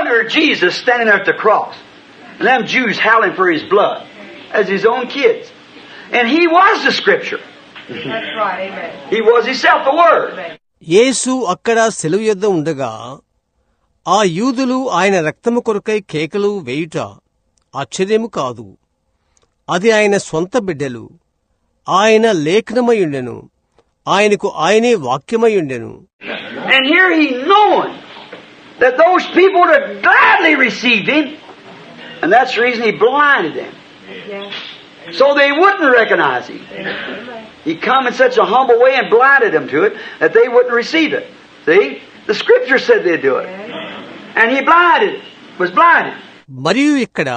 wonder Jesus standing there at the cross, and them Jews howling for His blood as His own kids. And He was the Scripture. That's right, amen. He was Himself the Word. యేసు అక్కడ సెలవు యొద్ద ఉండగా ఆ యూదులు ఆయన రక్తము కొరకై కేకలు వేయుట ఆశ్చర్యము కాదు. అది ఆయన స్వంత బిడ్డలు. ఆయన లేఖనమయుండెను, ఆయనకు ఆయనే వాక్యమయుండెను. And here He knowing that those people would have gladly received Him, and that's the reason He blinded them. Yeah. So they wouldn't recognize Him. He come in such a humble way and blinded them to it that they wouldn't receive it. See? The Scripture said they'd do it. And He was blinded. మరియు ఇక్కడ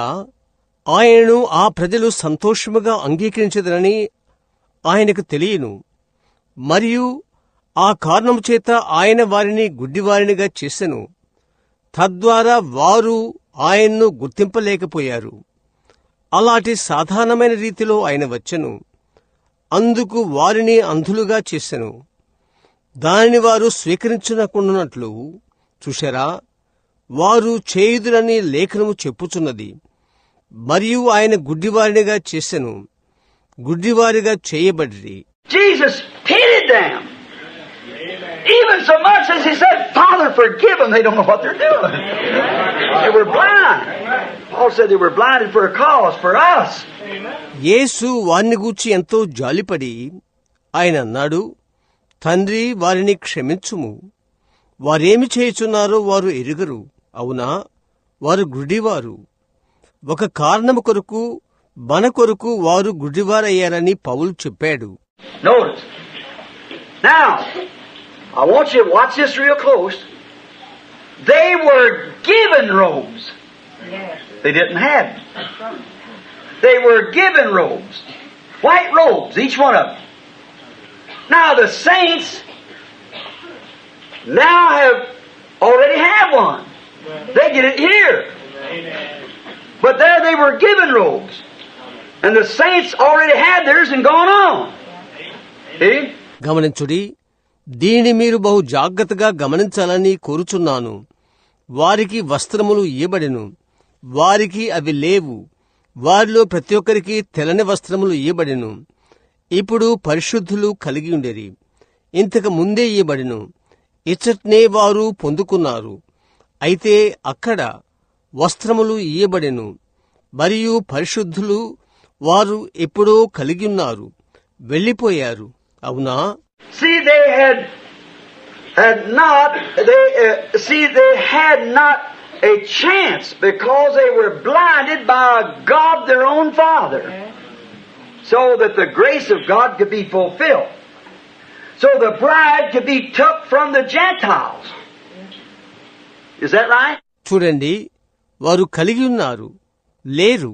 ఆయనను ఆ ప్రజలు సంతోషముగా అంగీకరించదరని ఆయనకు తెలియను. మరియు ఆ కారణము చేత ఆయన వారిని గుడ్డివారినిగా చేసెను. తద్వారా వారు ఆయన్ను గుర్తింపలేకపోయారు. అలాంటి సాధారణమైన రీతిలో ఆయన వచ్చెను. అందుకు వారిని అంధులుగా చేసెను. దానిని వారు స్వీకరించనకుండునట్లు చూశారా, వారు చేయుదురని లేఖనము చెప్పుచున్నది. మరియు ఆయన గుడ్డివారినిగా చేసెను, గుడ్డివారిగా చేయబడిరి. Jesus pitied them. Even so much as He said, Father, forgive them. They don't know what they're doing. They were blind. Paul said they were blinded for a cause, for us. యేసు వారిని గూర్చి ఎంతో జాలిపడి ఆయన అన్నాడు, తండ్రి, వారిని క్షమించుము. వారేమి చేయుచున్నారో వారు ఎరుగరు. అవునా, వారు గుడ్డివారు. ఒక కారణము కొరకు, మన కొరకు వారు గుడ్డివారయ్యారని పౌలు చెప్పాడు. Notice. Now, I want you to watch this real close. They were given robes. Yes. They didn't have them. They were given robes. White robes, each one of them. Now the saints now already have one. They get it here. But there they were given robes. And the saints already had theirs and gone on. See? గమనించుడి, దీనిని మీరు బహు జాగ్రత్తగా గమనించాలని కోరుచున్నాను. వారికి వస్త్రములు ఇయ్యబడెను, వారికి అవి లేవు. వారిలో ప్రతి ఒక్కరికి తెల్లని వస్త్రములు ఇయ్యబడెను. ఇప్పుడు పరిశుద్ధులు కలిగి ఉండేరి. ఇంతకు ముందే ఇయ్యబడెను, ఇచ్చట్నే వారు పొందుకున్నారు. అయితే అక్కడ వస్త్రములు ఇయ్యబడెను మరియు పరిశుద్ధులు వారు ఎప్పుడో కలిగి ఉన్నారు, వెళ్లిపోయారు. అవునా? See, they had not a chance because they were blinded by God, their own Father, so that the grace of God could be fulfilled. So the bride could be took from the Gentiles. Is that right? చూడండి, వారు కలిగి ఉన్నారు, లేరు.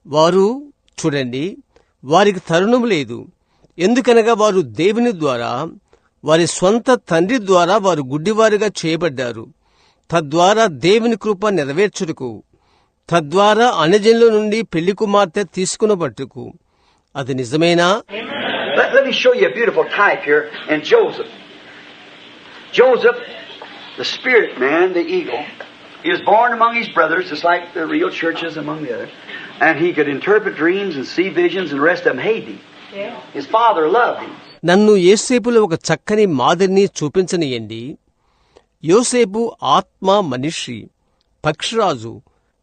వారు చూడండి, వారికి తరుణం లేదు. ఎందుకనగా వారు దేవుని ద్వారా, వారి స్వంత తండ్రి ద్వారా వారు గుడ్డివారుగా చేయబడ్డారు. తద్వారా దేవుని కృప నెరవేర్చుటకు, తద్వారా అన్యజనుల నుండి పెళ్లి కుమార్తె తీసుకునబట్టుకు. అది నిజమేనా? Let me show you a beautiful type here in Joseph. Joseph, the spirit man, the eagle, he was born among his brothers, just like the real churches among the others. And he could interpret dreams and see visions, and the rest of them hated him. His father loved him. నన్ను యోసేపులో ఒక చక్కని మాదిరిని చూపించనియండి. యోసేపు ఆత్మ మనిషి, పక్షిరాజు,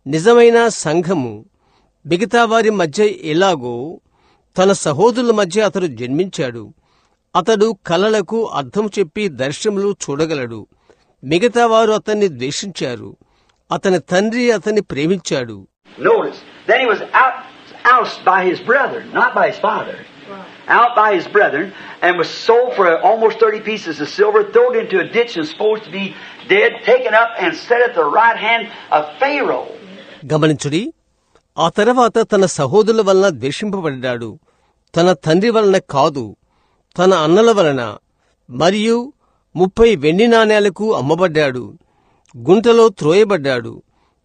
నిజమైన సంఘము. మిగతా వారి మధ్య ఎలాగో తన సహోదరుల మధ్య అతడు జన్మించాడు. అతడు కలలకు అర్థం చెప్పి దర్శనములు చూడగలడు. మిగతా వారు అతన్ని ద్వేషించారు. అతని తండ్రి అతన్ని ప్రేమించాడు. Notice, then he was ousted by his brethren, not by his father. Out by his brethren, and was sold for almost 30 pieces of silver, thrown into a ditch and supposed to be dead, taken up and set at the right hand of Pharaoh. గమనించుడి, ఆ తర్వాత తన సహోదరుల వలన ద్వేషింపబడ్డాడు. తన తండ్రి వలన కాదు, తన అన్నల వలన. మరియు 30 వెండి నాణేలకు అమ్మబడ్డాడు. గుంటలో త్రోయబడ్డాడు.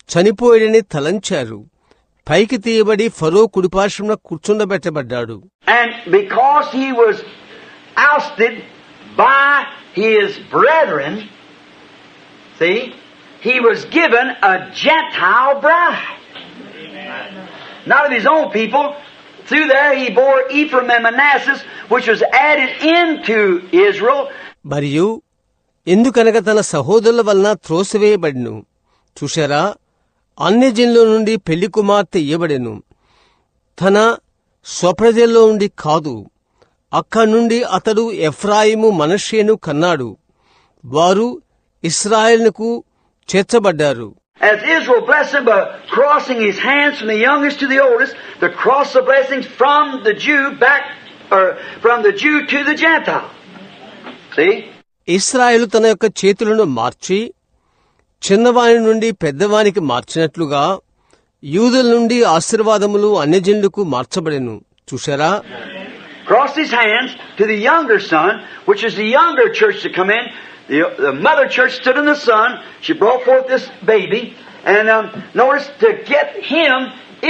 చనిపోయాడని తలంచారు. పైకి తీయబడి ఫరో కుడిపార్శ్వమున కూర్చుండబెట్టబడ్డాడు. And because he was ousted by his brethren, see, he was given a Gentile bride. Not of his own people. Through there he bore Ephraim and Manasseh, which was added into Israel. మరియు ఎందుకనగా తన సహోదరుల వలన త్రోసివేయబడిను. చూశారా, అన్యజనుల నుండి పెళ్లి కుమార్తె ఇయ్యబడెను. తన స్వప్రజల్లో నుండి కాదు. అక్కడి నుండి అతడు ఎఫ్రాయిము మనష్షేను కన్నాడు. వారు ఇశ్రాయేలునకు చేర్చబడ్డారు. As Israel blessed him by crossing his hands from the youngest to the oldest, the cross of blessings from the Jew back, or from the Jew to the Gentile. See? ఇశ్రాయేలు తన యొక్క చేతులను మార్చి చిన్నవాని నుండి పెద్దవానికి మార్చినట్లుగా యూదుల నుండి ఆశీర్వాదములు అన్యజనులకు మార్చబడెను. చూశారా? Crossed his hands to the younger son, which is the younger church to come in. The mother church stood in the sun. She brought forth this baby. And notice, to get him,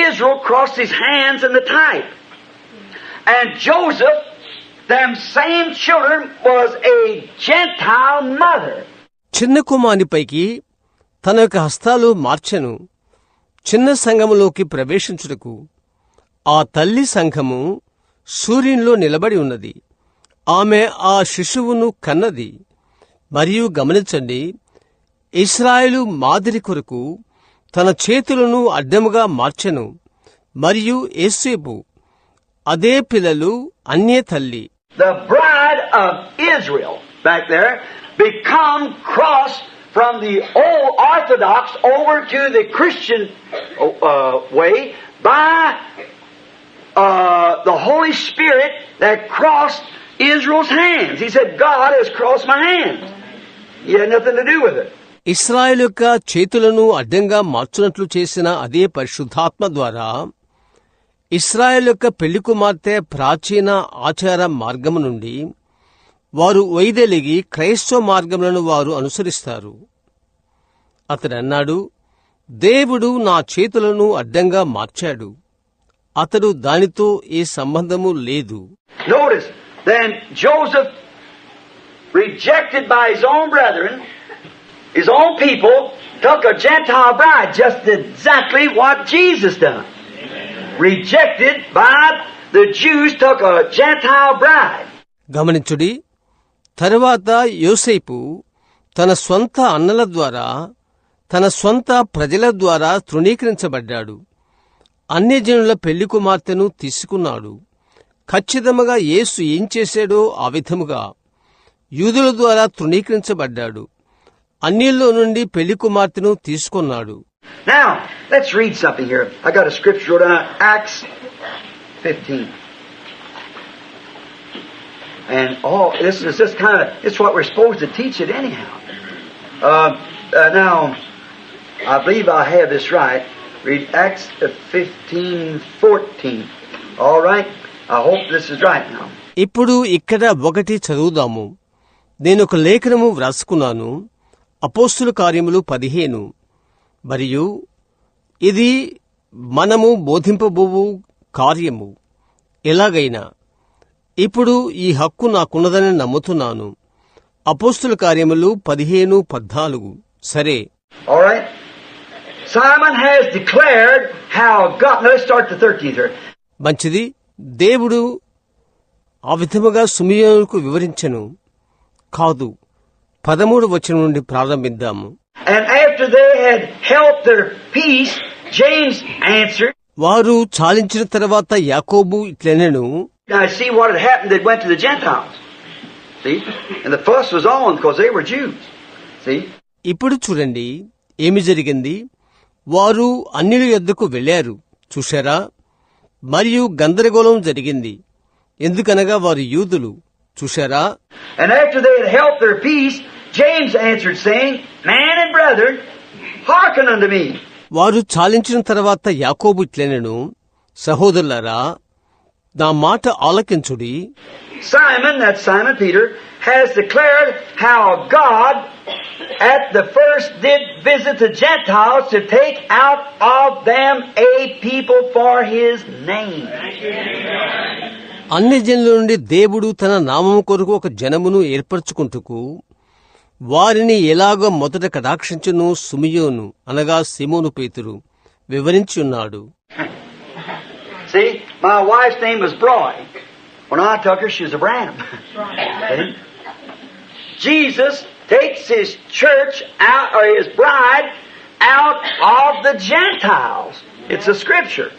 Israel crossed his hands in the type. And Joseph, them same children, was a Gentile mother. చిన్న కుమారునిపైకి తన యొక్క హస్తాలు మార్చెను చిన్న సంఘములోకి ప్రవేశించుటకు. ఆ తల్లి సంఘము సూర్యునిలో నిలబడి ఉన్నది. ఆమె ఆ శిశువును కన్నది. మరియు గమనించండి, ఇశ్రాయేలు మాదిరి కొరకు తన చేతులను అడ్డముగా మార్చెను. మరియు యేసేపు అదే పిల్లలు అన్య తల్లి. The bride of Israel back there become crossed from the old Orthodox over to the Christian way by the Holy Spirit that crossed Israel's hands. He said, God has crossed my hands. He had nothing to do with it. ఇశ్రాయేలు యొక్క చేతులను అడ్డంగా మార్చునట్లు చేసిన అదే పరిశుద్ధాత్మ ద్వారా ఇశ్రాయేలు యొక్క పెళ్లి కుమార్తె ప్రాచీన ఆచార మార్గము నుండి వారు వైదొలిగి క్రైస్తవ మార్గములను వారు అనుసరిస్తారు. అతడన్నాడు, దేవుడు నా చేతులను అడ్డంగా మార్చాడు. అతడు దానితో ఏ సంబంధము లేదు. Notice, then Joseph, rejected by his own brethren, his own people, took a Gentile bride, just exactly what Jesus done. Rejected by the Jews, took a Gentile bride. గమనించుడి, తరువాత యోసేపు తన స్వంత అన్నల ద్వారా తన స్వంత ప్రజల ద్వారా తృణీకరించబడ్డాడు. అన్యజనుల పెళ్లి కుమార్తెను తీసుకున్నాడు. ఖచ్చితంగా యేసు ఏం చేశాడో ఆ విధముగా యూదుల ద్వారా తృణీకరించబడ్డాడు. అన్యుల్లో నుండి పెళ్లి కుమార్తెను తీసుకున్నాడు. Now, let's read something here. I got a scripture down, Acts 15. And this is just kind of, it's what we're supposed to teach it anyhow. Now, I believe I have this right. Read Acts 15:14. All right? I hope this is right now. ఇప్పుడు ఇక్కడ ఒకటి చదువుదాము. నేనొక లేఖనము వ్రాసుకున్నాను. అపోస్తుల కార్యములు 15. మరియు ఇది మనము బోధింపబోవు కార్యము. ఎలాగైనా ఇప్పుడు ఈ హక్కు నాకున్నదని నమ్ముతున్నాను. అపోస్తుల కార్యములు 15:14. సరే. All right. Simon has declared how God. Let's start the 13th here. మంచిది. దేవుడు ఆ విధముగా సిమియోనుకు వివరించెను. కాదు, 13వ వచనం నుండి ప్రారంభిద్దాము. And after they had held their peace, James answered. వారు చాలించిన తర్వాత యాకోబు ఇట్లనెను. Now see what had happened. They went to the Gentiles. See, and the fuss was on because they were Jews. See. ఇప్పుడు చూడండి ఏమి జరిగింది. వారు అన్యుల యొద్దకు వెళ్లారు. చూశారా? మరియు గందరగోళం జరిగింది. ఎందుకనగా వారు యూదులు. చూశారా? And after they had held their peace, James answered, saying, Man and brethren, hearken unto me. వారు చాలించిన తర్వాత యాకోబు ఇట్లనెను, సహోదరులారా, నా మాట ఆలకించుడి. Simon, that's Simon Peter, has declared how God at the first did visit the Gentiles to take out of them a people for His name. అన్యజనుల నుండి దేవుడు తన నామము కొరకు ఒక జనమును ఏర్పరచుకుంటుకు వారిని ఎలాగో మొదట కటాక్షించును సుమియోను అనగా సిమోను పేతురు వివరించి ఉన్నాడు. See, my wife's name was Broy. When I took her, she was a Branham. See? Jesus takes His church out, or His bride, out of the Gentiles. It's a scripture.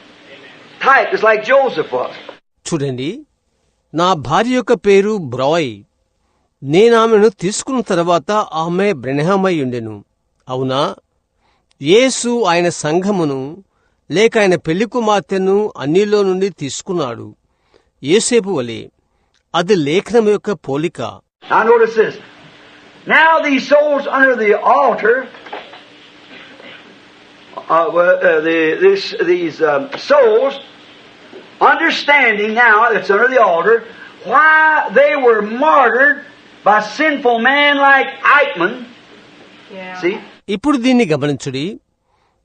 Type is like Joseph was. చూడండి, నా భార్య యొక్క పేరు బ్రాయ్. నేనామెను తీసుకున్న తర్వాత ఆమె బ్రెనహామై ఉండెను. అవునా? యేసు ఆయన సంఘమును లేక ఆయన పెళ్లి కుమార్తెను అన్నిలో నుండి తీసుకున్నాడు, యోసేపు వలె. అది లేఖనం యొక్క పోలిక. Now notice this. Now these souls under the altar, these souls, understanding now that's under the altar, why they were martyred by sinful man like Eichmann. Yeah. See? ఇప్పుడు దీన్ని గమనించుడి.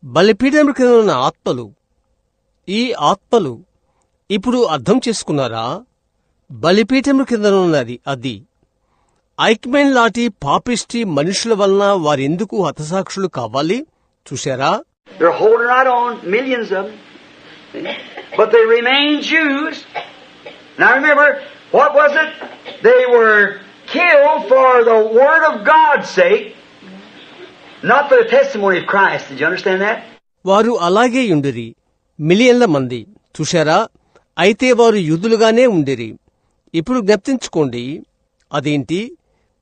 బలిపీఠం కింద ఉన్న ఆత్మలు, ఈ ఆత్మలు ఇప్పుడు అర్థం చేసుకున్నారా? బలిపీఠం కింద ఉన్నది అది. ఐక్మెన్ లాంటి పాపిష్టి మనుషుల వలన వారెందుకు హతసాక్షులు కావాలి? చూశారా? They're holding right on, millions of them. See? But they remain Jews. Now remember, what was it? They were killed for the Word of God's sake, not for the testimony of Christ. Did you understand that? వారు అలాగే ఉండిరి, మిలియన్ల మంది. చూశారా? అయితే వారు యూదులుగానే ఉండిరి. ఇప్పుడు జ్ఞప్తించుకోండి, అదేంటి?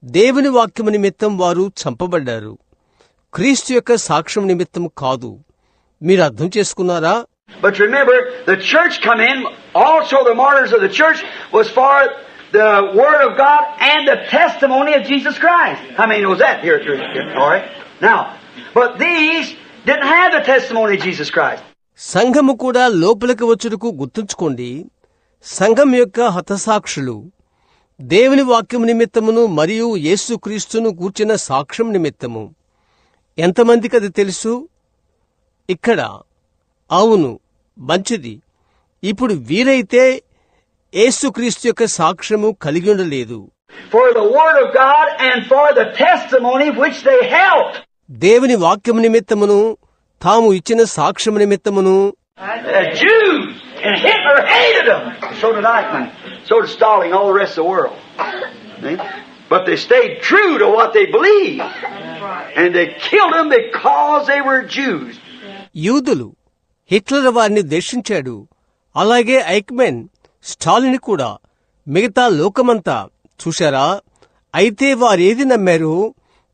దేవుని వాక్యము నిమిత్తం వారు చంపబడ్డారు, క్రీస్తు యొక్క సాక్ష్యం నిమిత్తం కాదు. మీరు అర్థం చేసుకున్నారా? But remember, the church come in, also the martyrs of the church was for the Word of God and the testimony of Jesus Christ. How many knows that here? All right. Now, but these didn't have the testimony of Jesus Christ. సంఘము కూడా లోపలికి వచ్చుటకు గుర్తుంచుకోండి. సంఘం యొక్క హతసాక్షులు దేవుని వాక్యము నిమిత్తమును మరియు యేసుక్రీస్తును గూర్చిన సాక్ష్యం నిమిత్తము. ఎంతమందికి అది తెలుసు ఇక్కడ? అవును, మంచిది. ఇప్పుడు వీరైతే యేసుక్రీస్తు యొక్క సాక్ష్యము కలిగి ఉండలేదు. For the Word of God and for the testimony which they held. దేవుని వాక్యము నిమిత్తమును తాము ఇచ్చిన సాక్ష్యం నిమిత్తమును. Jews and Hitler hated them. So did Eichmann. So did Stalin, all the rest of the world. See? But they stayed true to what they believed. And they killed them because they were Jews. యూదులు Hitler వారిని ద్వేషించాడు. అలాగే ఐక్మెన్, స్టాలిన్ కూడా, మిగతా లోకమంతా. చూశారా? అయితే వారేది నమ్మారో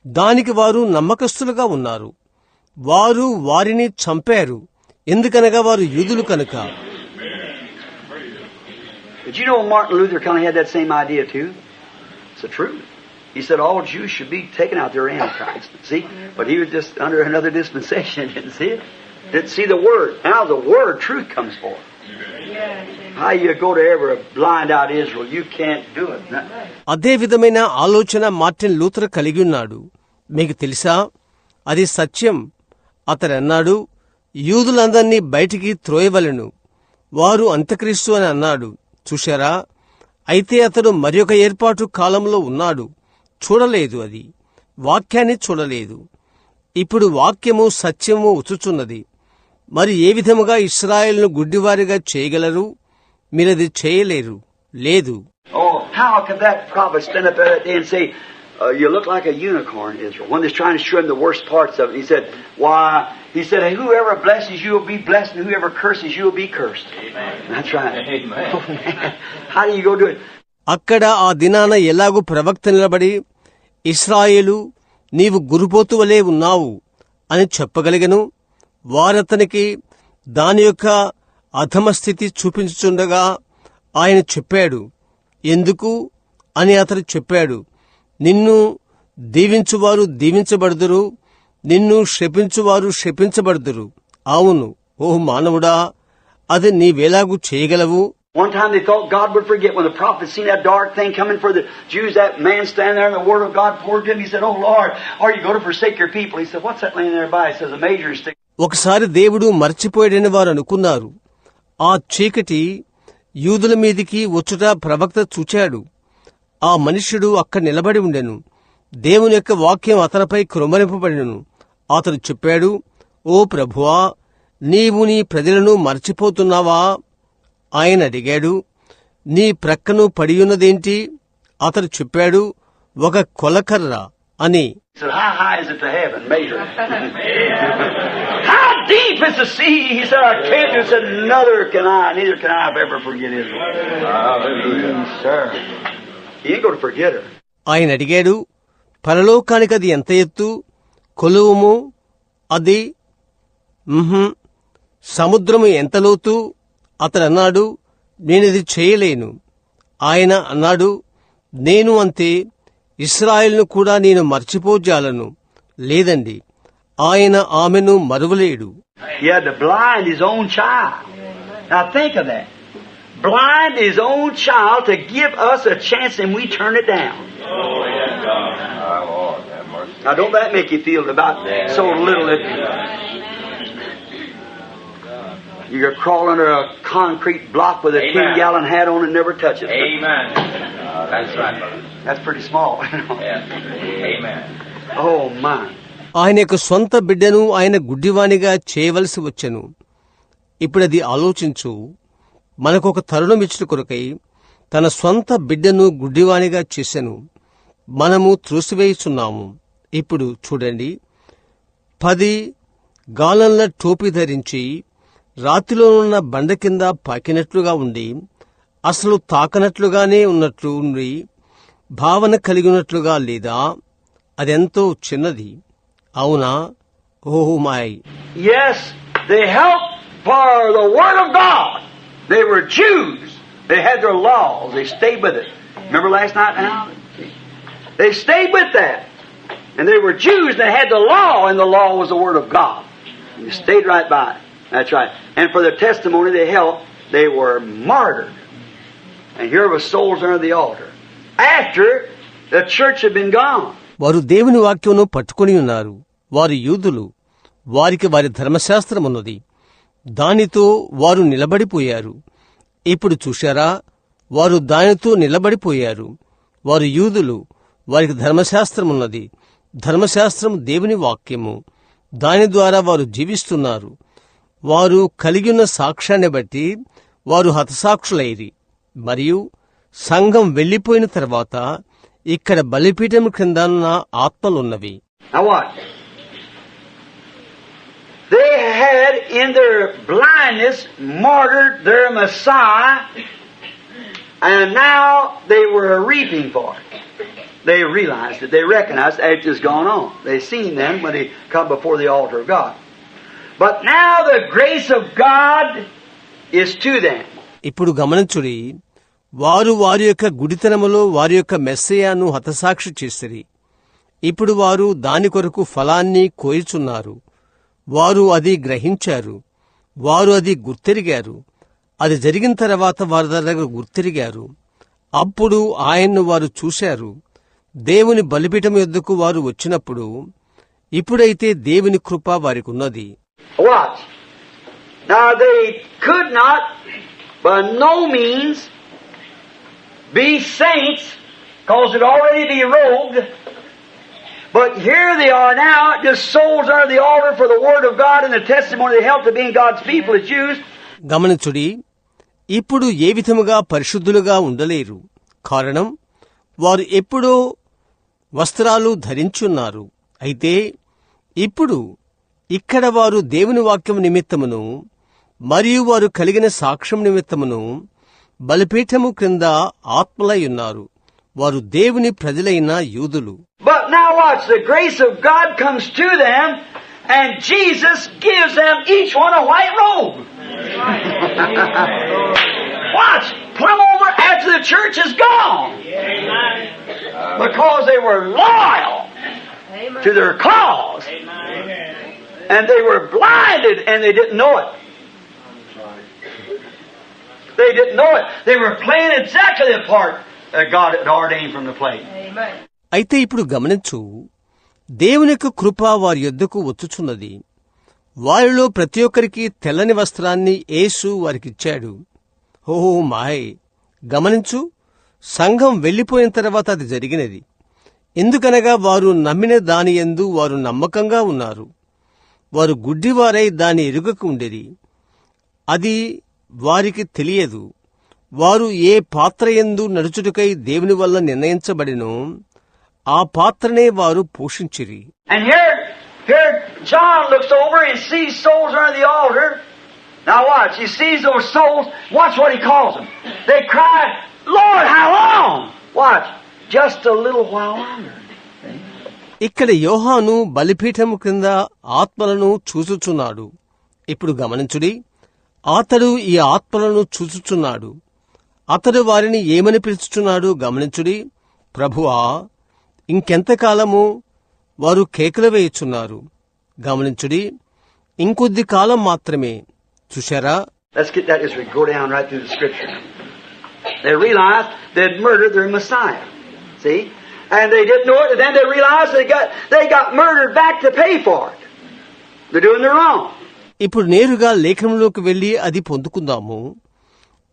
దానికి వారు నమ్మకస్తులుగా ఉన్నారు. వారు వారిని చంపారు, ఎందుకనగా వారు యూదులు కనుక. Did you know Martin Luther kind of had that same idea too? It's the truth. He said all Jews should be taken out. They're Antichrist. See? But he was just under another dispensation. Didn't see it? Didn't see the Word. Now the Word, truth comes forth. How you go to ever blind out Israel? You can't do it. అదే విధమైన ఆలోచన Martin Luther కలిగి ఉన్నాడు. మీకు తెలుసా? అది సత్యం. అతడన్నాడు, యూదులందరినీ బయటికి త్రోయవలెను, వారు అంత్యక్రీస్తు అని అన్నాడు. చూశారా? అయితే అతడు మరొక ఏర్పాటు కాలంలో ఉన్నాడు. చూడలేదు, అది వాక్యాన్ని చూడలేదు. ఇప్పుడు వాక్యము సత్యము వచ్చుచున్నది. మరి ఏ విధముగా ఇశ్రాయేలును గుడ్డివారిగా చేయగలరు? మీరది చేయలేరు. లేదు. Oh, how could that prophet stand up there that day and say, you look like a unicorn, Israel, when they're trying to show him the worst parts of it? He said, hey, whoever blesses you will be blessed, and whoever curses you will be cursed. Amen. That's right. Amen. Oh, man. How do you go do it? అక్కడ ఆ దినాన ఎలాగూ ప్రవక్త నిలబడి, ఇశ్రాయేలు, నీవు గురుపోతువలే ఉన్నావు అని చెప్పగలిగను. వారతనికి దాని యొక్క అధమస్థితి చూపించుచుండగా ఆయన చెప్పాడు. ఎందుకు అని అతడు చెప్పాడు, నిన్ను దీవించువారు దీవించబడుదురు, నిన్ను శపించువారు శపించబడుదురు. అవును, ఓ మానవుడా, అది నీవేలాగూ చేయగలవు? One time they thought God would forget when the prophet seen that dark thing coming for the Jews, that man standing there and the word of God poured to him. He said, oh Lord, are you going to forsake your people? He said, what's that laying there by? He says, a major stick. ఒకసారి దేవుడు మర్చిపోయాడని వారు అనుకున్నారు. ఆ చీకటి యూదుల మీదికి వచ్చుట ప్రవక్త చూచాడు. ఆ మనుష్యుడు అక్కడ నిలబడి ఉండెను. దేవుని యొక్క వాక్యం అతనిపై కృమ్మరింపబడినను. అతడు చెప్పాడు, ఓ ప్రభువా, నీవు నీ ప్రజలను మర్చిపోతున్నావా? ఆయన అడిగాడు, నీ ప్రక్కను పడియున్నదేంటి? అతడు చెప్పాడు, ఒక కొలకర్ర అని. He said, how high is it to heaven? Measure it. How deep is the sea? He said, I can't. He said, neither can I ever forget Israel. Sir. He ain't going to forget her. ఆయన అడిగాడు, పరలోకానికి అది ఎంత ఎత్తు? కొలువుము అది. సముద్రము ఎంత లోతు? అతడు అన్నాడు, నేనిది చేయలేను. ఆయన అన్నాడు, నేను అంతే, ఇశ్రాయేలును కూడా నేను మర్చిపోజాలను. లేదండి, ఆయన ఆమెను మరువలేడు. He had to blind his own child. Now think of that. Blind his own child to give us a chance and we turn it down. Now don't that make you feel about so little that you could crawl under a concrete block with a 10-gallon hat on and never touch it. Amen. That's right, brother. That's pretty small. Yeah. Amen. Oh my. ఆయన యొక్క సొంత బిడ్డను ఆయన గుడ్డివానిగా చేయవలసి వచ్చెను. ఇప్పుడది ఆలోచించు. మనకొక తరుణం ఇచ్చిన కొరకై తన సొంత బిడ్డను గుడ్డివానిగా చేసెను. మనము త్రోసివేయుచున్నాము. ఇప్పుడు చూడండి, 10 గాలన్ల టోపీ ధరించి రాతిలోనున్న బండ కింద పాకినట్లుగా ఉండి, అసలు తాకనట్లుగానే ఉన్నట్లు ఉండి, భావన కలిగినట్లుగా లేదా? అదెంతో చిన్నది, అవునా? Oh my! Yes, they helped for the Word of God. They were Jews. They had their laws. They stayed with it. Remember last night now? They stayed with that. And they were Jews and they had the law, and the law was the Word of God. And they stayed right by it. That's right. And for their testimony they held, they were martyred. And here was souls under the altar. After the church had been gone. వారు దేవుని వాక్యమును పట్టుకుని ఉన్నారు. వారు యూదులు. వారికి వారి ధర్మశాస్త్రమున్నది. దానితో వారు నిలబడిపోయారు. ఇప్పుడు చూశారా, వారు దానితో నిలబడిపోయారు. వారు యూదులు. వారికి ధర్మశాస్త్రమున్నది. ధర్మశాస్త్రం దేవుని వాక్యము. దాని ద్వారా వారు జీవిస్తున్నారు. వారు కలిగిన సాక్ష్యాన్ని బట్టి వారు హతసాక్షులైరి. మరియు సంఘం వెళ్లిపోయిన తర్వాత ఇక్కడ బలిపీఠం క్రిందన్న ఆత్మలున్నవి. Now what? They had in their blindness martyred their Messiah, and now they were reaping for it. They realized it. They recognized it has gone on. They seen them when they come before the altar of God. But now the grace of God is to them. ఇప్పుడు గమనించుడి, వారు వారి యొక్క గుడితనములో వారి యొక్క మెస్సయాను హతసాక్షి చేసిరి. ఇప్పుడు వారు దాని కొరకు ఫలాన్ని కోయుచున్నారు. వారు అది గ్రహించారు. వారు అది గుర్తెరిగారు. అది జరిగిన తర్వాత వారి దగ్గర గుర్తెరిగారు. అప్పుడు ఆయన్ను వారు చూశారు. దేవుని బలిపీఠం యొద్దకు వారు వచ్చినప్పుడు, ఇప్పుడైతే దేవుని కృప వారికున్నది. Watch. Now they could not by no means be saints, because it already be rogue. But here they are now, just souls under the altar for the Word of God and the testimony they helped to being God's people as Jews. గమనించుడి, ఇప్పుడు ఏ విధముగా పరిశుద్ధులుగా ఉండలేరు. కారణం, వారు ఎప్పుడో వస్త్రాలు ధరించున్నారు. అయితే ఇప్పుడు ఇక్కడ వారు దేవుని వాక్యం నిమిత్తమును మరియు వారు కలిగిన సాక్ష్యం నిమిత్తమును బలిపీఠము క్రింద ఆత్మలై ఉన్నారు. వారు దేవుని ప్రజలైన యూదులు. But now watch, the grace of God comes to them and Jesus gives them each one a white robe. Watch, plumb over after the church is gone. Because they were loyal to their cause. And they were blinded and they didn't know it. They didn't know it. They were playing exactly the part that God had ordained from the play. అయితే ఇప్పుడు గమనించు, దేవుని యొక్క కృప వారి యొద్దకు వచ్చుచున్నది. వారిలో ప్రతి ఒక్కరికి తెల్లని వస్త్రాన్ని యేసు వారికిచ్చాడు. ఓహో మాయ్! గమనించు, సంఘం వెళ్లిపోయిన తర్వాత అది జరిగినది. ఎందుకనగా వారు నమ్మిన దాని యందు వారు నమ్మకంగా ఉన్నారు. వారు గుడ్డివారై దాని ఎరుగక ఉండేది. అది వారికి తెలియదు. వారు ఏ పాత్ర యందు నడుచుటకై దేవుని వల్ల నిర్ణయించబడినో ఆ పాత్రనే వారు పోషించిరి. And here John looks over and sees souls under the altar. Now watch, he sees those souls. Watch what he calls them. They cried, Lord, how long? Watch, just a little while longer. ఇక్కడ యోహాను బలిపీఠము క్రింద ఆత్మలను చూచుచున్నాడు. ఇప్పుడు గమనించుడి, అతడు ఈ ఆత్మలను చూచుచున్నాడు. అతడు వారిని ఏమని పిలుచుచున్నాడు గమనించుడి. ప్రభువా, ఇంకెంతకాలము? వారు కేకలు వేయుచున్నారు. గమనించుడి, ఇంకొద్ది కాలం మాత్రమే. చూశారా? Let's get that as we go down right through the scripture. They realized they'd murdered their Messiah. See? And they didn't know it, and then they realized they got murdered back to pay for it. They're doing the wrong. ఇప్పుడు నేరుగా లేఖనంలోకి వెళ్లి అది పొందుకుందాము.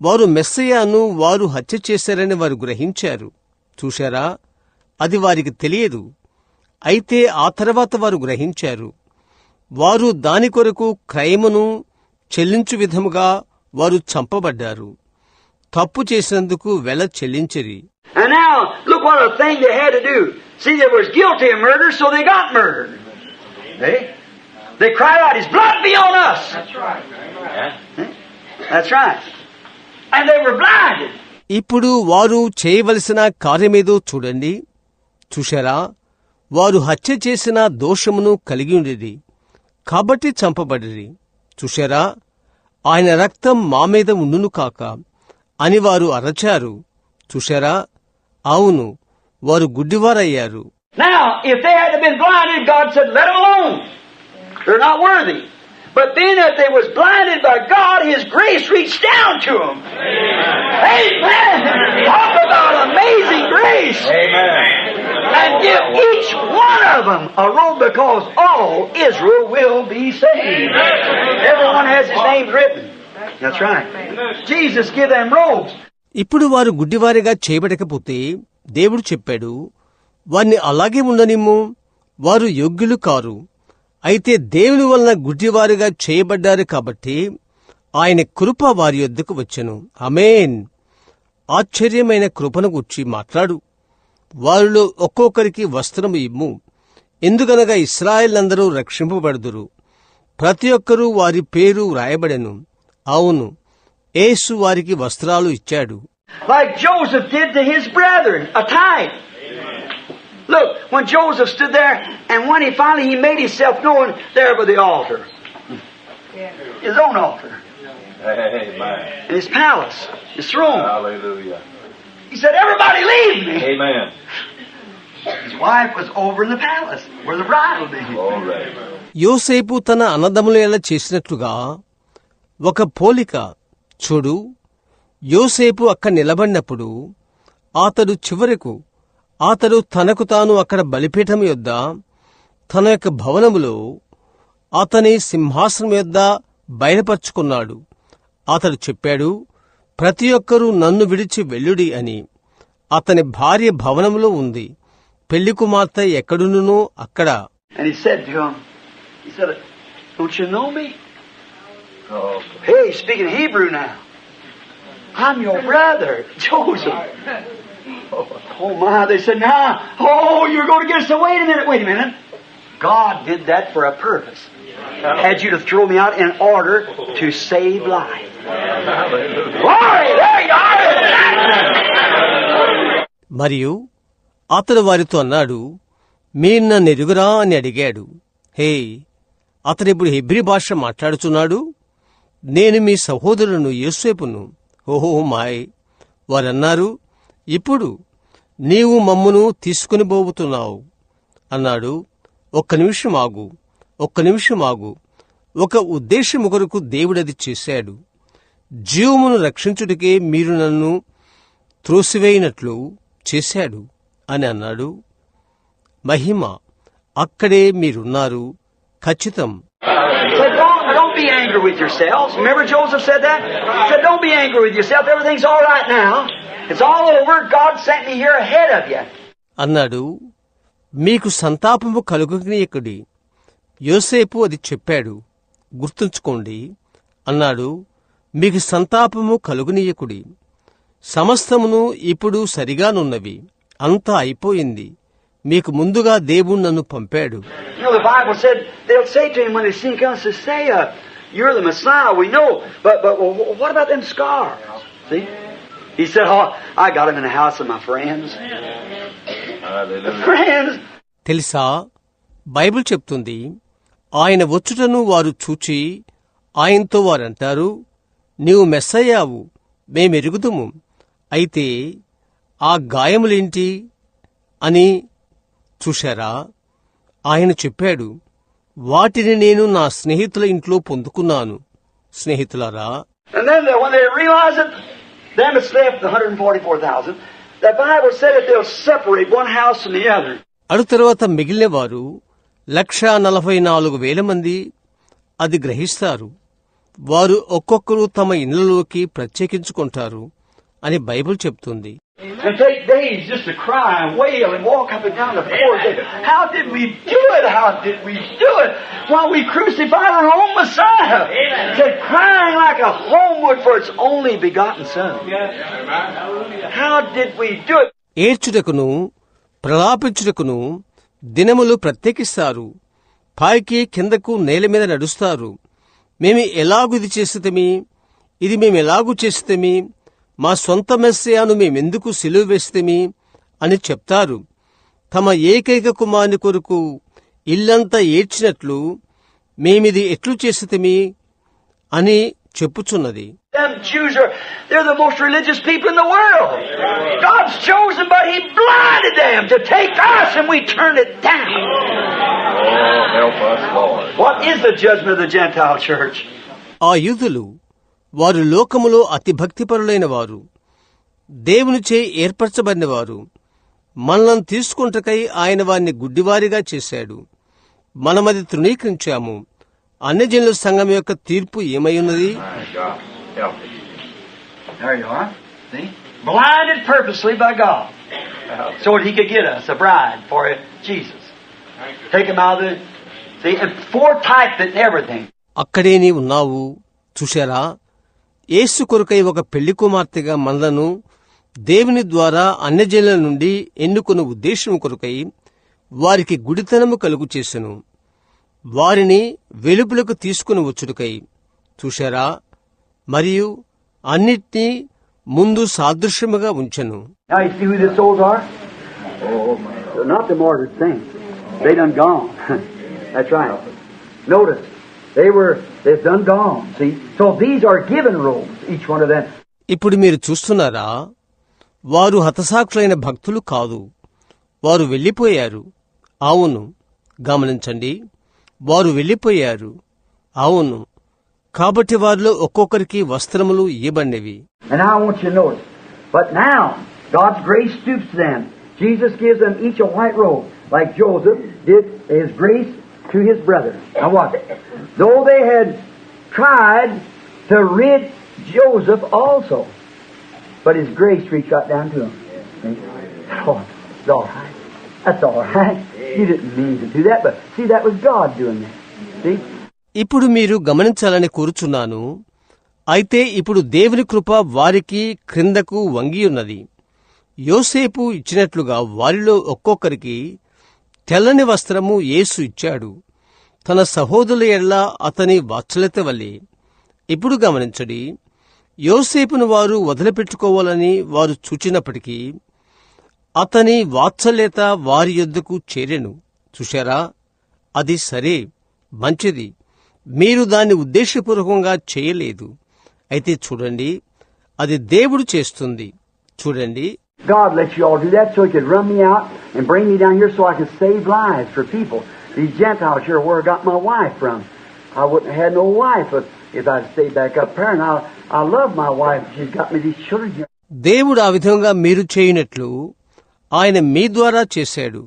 వారు మెస్సయ్యాను వారు హత్య చేశారని వారు గ్రహించారు. చూశారా? అది వారికి తెలియదు. అయితే ఆ తర్వాత వారు గ్రహించారు. వారు దాని కొరకు క్రయమును చెల్లించు విధముగా వారు చంపబడ్డారు. తప్పు చేసినందుకు వెల చెల్లించిరి. And now, look what a thing they had to do. See, they was guilty of murder, so they got murdered. See? They cried out, His blood be on us. That's right. See? That's right. And they were blinded. ఇప్పుడు వారు చేయవలసిన కార్యమేదో చూడండి. చూశారా? వారు హత్య చేసిన దోషమును కలిగి ఉండేది కాబట్టి చంపబడిరి. చూశారా? ఆయన రక్తం మా మీద ఉండును కాక అని వారు అరచారు. చూశారా? అవును, వారు గుడ్డివారయ్యారు. Now, if they had been blinded, God said, let them alone. They're not worthy. But being that they was blinded by God, His grace reached down to them. Amen. Talk about amazing grace. Amen. And give each one of them a robe, because all Israel will be saved. Everyone has his name written. That's right. Jesus give them robes. ఇప్పుడు వారు గుడ్డివారిగా చేయబడకపోతే దేవుడు చెప్పాడు, వారిని అలాగే ఉండనిమ్ము, వారు యోగ్యులు car. అయితే దేవుని వలన గుడ్డివారిగా చేయబడ్డారు కాబట్టి ఆయన కృప వారి యొద్దకు వచ్చెను. ఆమేన్. ఆశ్చర్యమైన కృపను గుర్చి మాట్లాడు. వారిలో ఒక్కొక్కరికి వస్త్రము ఇమ్ము. ఎందుకనగా ఇశ్రాయేలందరూ రక్షింపబడుదురు. ప్రతి ఒక్కరూ వారి పేరు వ్రాయబడెను. అవును, యేసు వారికి వస్త్రాలు ఇచ్చాడు. Like Joseph did to his brethren, a type. Look, when Joseph stood there, and when he finally made himself known there by the altar, his own altar, Amen. in his palace, his throne, Hallelujah. he said, "Everybody leave me." Amen. His wife was over in the palace, where the bride would be. All right. యోసేపు తన అన్నదమ్ములు ఎలా చేసినట్లుగా ఒక పోలిక. చూడు, యోసేపు అక్కడ నిలబడినప్పుడు అతడు చివరకు తనకు తాను అక్కడ బలిపీఠం యొద్ద తన యొక్క భవనములో అతని సింహాసనం యొద్ద బయలుపరుచుకున్నాడు. అతడు చెప్పాడు, ప్రతి ఒక్కరూ నన్ను విడిచి వెళ్ళుడి అని. అతని భార్య భవనములో ఉంది, పెళ్లి కుమార్తె ఎక్కడునునో అక్కడ. And he said to him, "Don't you know me?" Oh, Hey, he's speaking Hebrew now. "I'm your brother, Joseph." Oh my, they said, "Now, you're going to get us." So wait a minute. God did that for a purpose. Had you to throw me out in order to save life. Glory, there you are. మరియు అతడు వారితో అన్నాడు, మీరు నన్ను ఎరుగురా అని అడిగాడు. హే, అతనిప్పుడు Hebrew భాష మాట్లాడుచున్నాడు. నేను మీ సహోదరును యోసేపును. ఓహో మాయ్. వారన్నారు, ఇప్పుడు నీవు మమ్మును తీసుకుని పోతున్నావు అన్నాడు. ఒక్క నిమిషం ఆగు. ఒక ఉద్దేశము కొరకు దేవుడది చేశాడు. జీవమును రక్షించుటకే మీరు నన్ను త్రోసివేయినట్లు చేశాడు అని అన్నాడు. మహిమ, అక్కడే మీరున్నారు. ఖచ్చితం. So don't be angry with yourselves. Remember Joseph said that? He said, "Don't be angry with yourself. Everything's all right now. It's all over. God sent me here ahead of you." అన్నాడు, మీకు సంతాపము కలుగనీయకుడి. యోసేపు అది చెప్పాడు. గుర్తుంచుకోండి అన్నాడు, మీకు సంతాపము కలుగనీయకుడి. సమస్తమును ఇప్పుడు సరిగానున్నవి, అంతా అయిపోయింది. మీకు ముందుగా దేవుడు నన్ను పంపాడు. You know, the Bible said they'll say to him when they see him come, say, you're the Messiah, we know, but what about them scars? See? He said, I got them in the house of my friends. Friends. తెలుసా, Bible చెప్తుంది, ఆయన వచ్చుటను వారు చూచి ఆయనతో వారంటారు, నీవు మెస్సయ్యావు, మేమెరుగుదుము. అయితే ఆ గాయములేంటి అని చూశారా? ఆయన చెప్పాడు, వాటిని నేను నా స్నేహితుల ఇంట్లో పొందుకున్నాను. స్నేహితులారా, And then when they realize it, them that's left, the 144,000, the Bible said that they'll separate one house from the other. అడు తరువాత మిగిలిన వారు 144,000 మంది అది గ్రహిస్తారు. వారు ఒక్కొక్కరు తమ ఇళ్లలోకి ప్రత్యేకించుకుంటారు అని బైబిల్ చెప్తుంది. And take days just to cry and wail and walk up and down the poor David. How did we do it? How did we do it? While we crucified our own Messiah. Said crying like a homewood for its only begotten Son. How did we do it? ఏడ్చుటకును ప్రలాపించుటకును దినములు ప్రత్యేకిస్తారు. పైకి కిందకు నేల మీద నడుస్తారు. మేము ఎలాగు ఇది చేసితమి, ఇది మేమెలాగు చేసితమి, మా సొంత మెస్సయాను మేమెందుకు సిలువ వేస్తేమి అని చెప్తారు. తమ ఏకైక కుమారుని కొరకు ఇల్లంతా ఏడ్చినట్లు మేమిది ఎట్లు చేసితమి అని చెప్పుచున్నది. Them Jews they're the most religious people in the world. God's chosen, but He blinded them to take us and we turned it down. Oh, help us, Lord. What is the judgment of the Gentile church? ఆ యూదులు వారు లోకములో అతి భక్తిపరులైన వారు, దేవునిచే ఏర్పరచబడిన వారు. మనలను తీసుకుంటకై ఆయన వారిని గుడ్డివారిగా చేశాడు. మనమది తృణీకరించాము. అన్యజనుల సంఘం యొక్క తీర్పు ఏమైయున్నది? My God, help me. There you are. See? Blinded purposely by God. So that He could get us a bride for Jesus. Take Him out of the... See, and foretyped it and everything. అక్కడే నీ ఉన్నావు. చూశారా? యేసు కొరకై ఒక పెళ్లి కుమార్తెగా మనలను దేవుని ద్వారా అన్యజనుల నుండి ఎన్నుకున్న ఉద్దేశం కొరకై వారికి గుడితనము కలుగు చేసెను, వారిని వెలుపులకు తీసుకుని వచ్చుటకై. చూశారా? మరియు అన్నిటినీ ముందు సాదృశ్యముగా ఉంచెను. Now you see who the souls are? Oh, my They're not the martyred saints. They done gone. That's right. Notice, they've done gone. See? So these are given robes, each one of them. ఇప్పుడు మీరు చూస్తున్నారా? వారు హతసాక్షులైన భక్తులు కాదు, వారు వెళ్లిపోయారు. అవును, గమనించండి, వారు వెళ్లిపోయారు. అవును, కాబట్టి వారిలో ఒక్కొక్కరికి వస్త్రములు ఇవ్వబడినవి. And I want you to notice, but now God's grace stoops to them. Jesus gives them each a white robe, like Joseph did His grace to his brother. Now what? Though they had tried to rid Joseph also, but His grace reached right down to him. See? Oh, it's all right. That's all right. He didn't mean to do that, but see, that was God doing that. See? ఇప్పుడు మీరు గమనించాలని కోరుచున్నాను. అయితే ఇప్పుడు దేవుని కృప వారికి క్రిందకు వంగియున్నది. యోసేపు ఇచ్చినట్లుగా వారిలో ఒక్కొక్కరికి తెల్లని వస్త్రము యేసు ఇచ్చాడు, తన సహోదరుల ఎడల అతని వాత్సల్యత వల్లే. ఇప్పుడు గమనించడి, యోసేపును వారు వదిలిపెట్టుకోవాలని వారు చూచినప్పటికీ అతని వాత్సల్యత వారి యొద్దకు చేరెను. చూశారా? అది సరే, మంచిది. మీరు దాన్ని ఉద్దేశపూర్వకంగా చేయలేదు. అయితే చూడండి, అది దేవుడు చేస్తుంది. చూడండి, God let you all do that so He could run me out and bring me down here so I could save lives for people. These Gentiles here, where I got my wife from. I wouldn't have had no wife if I'd stayed back up there. And I love my wife. She's got me these children here. దేవుడు ఆ విధంగా మీరు చేయనట్లు ఆయన మీ ద్వారా చేశాడు.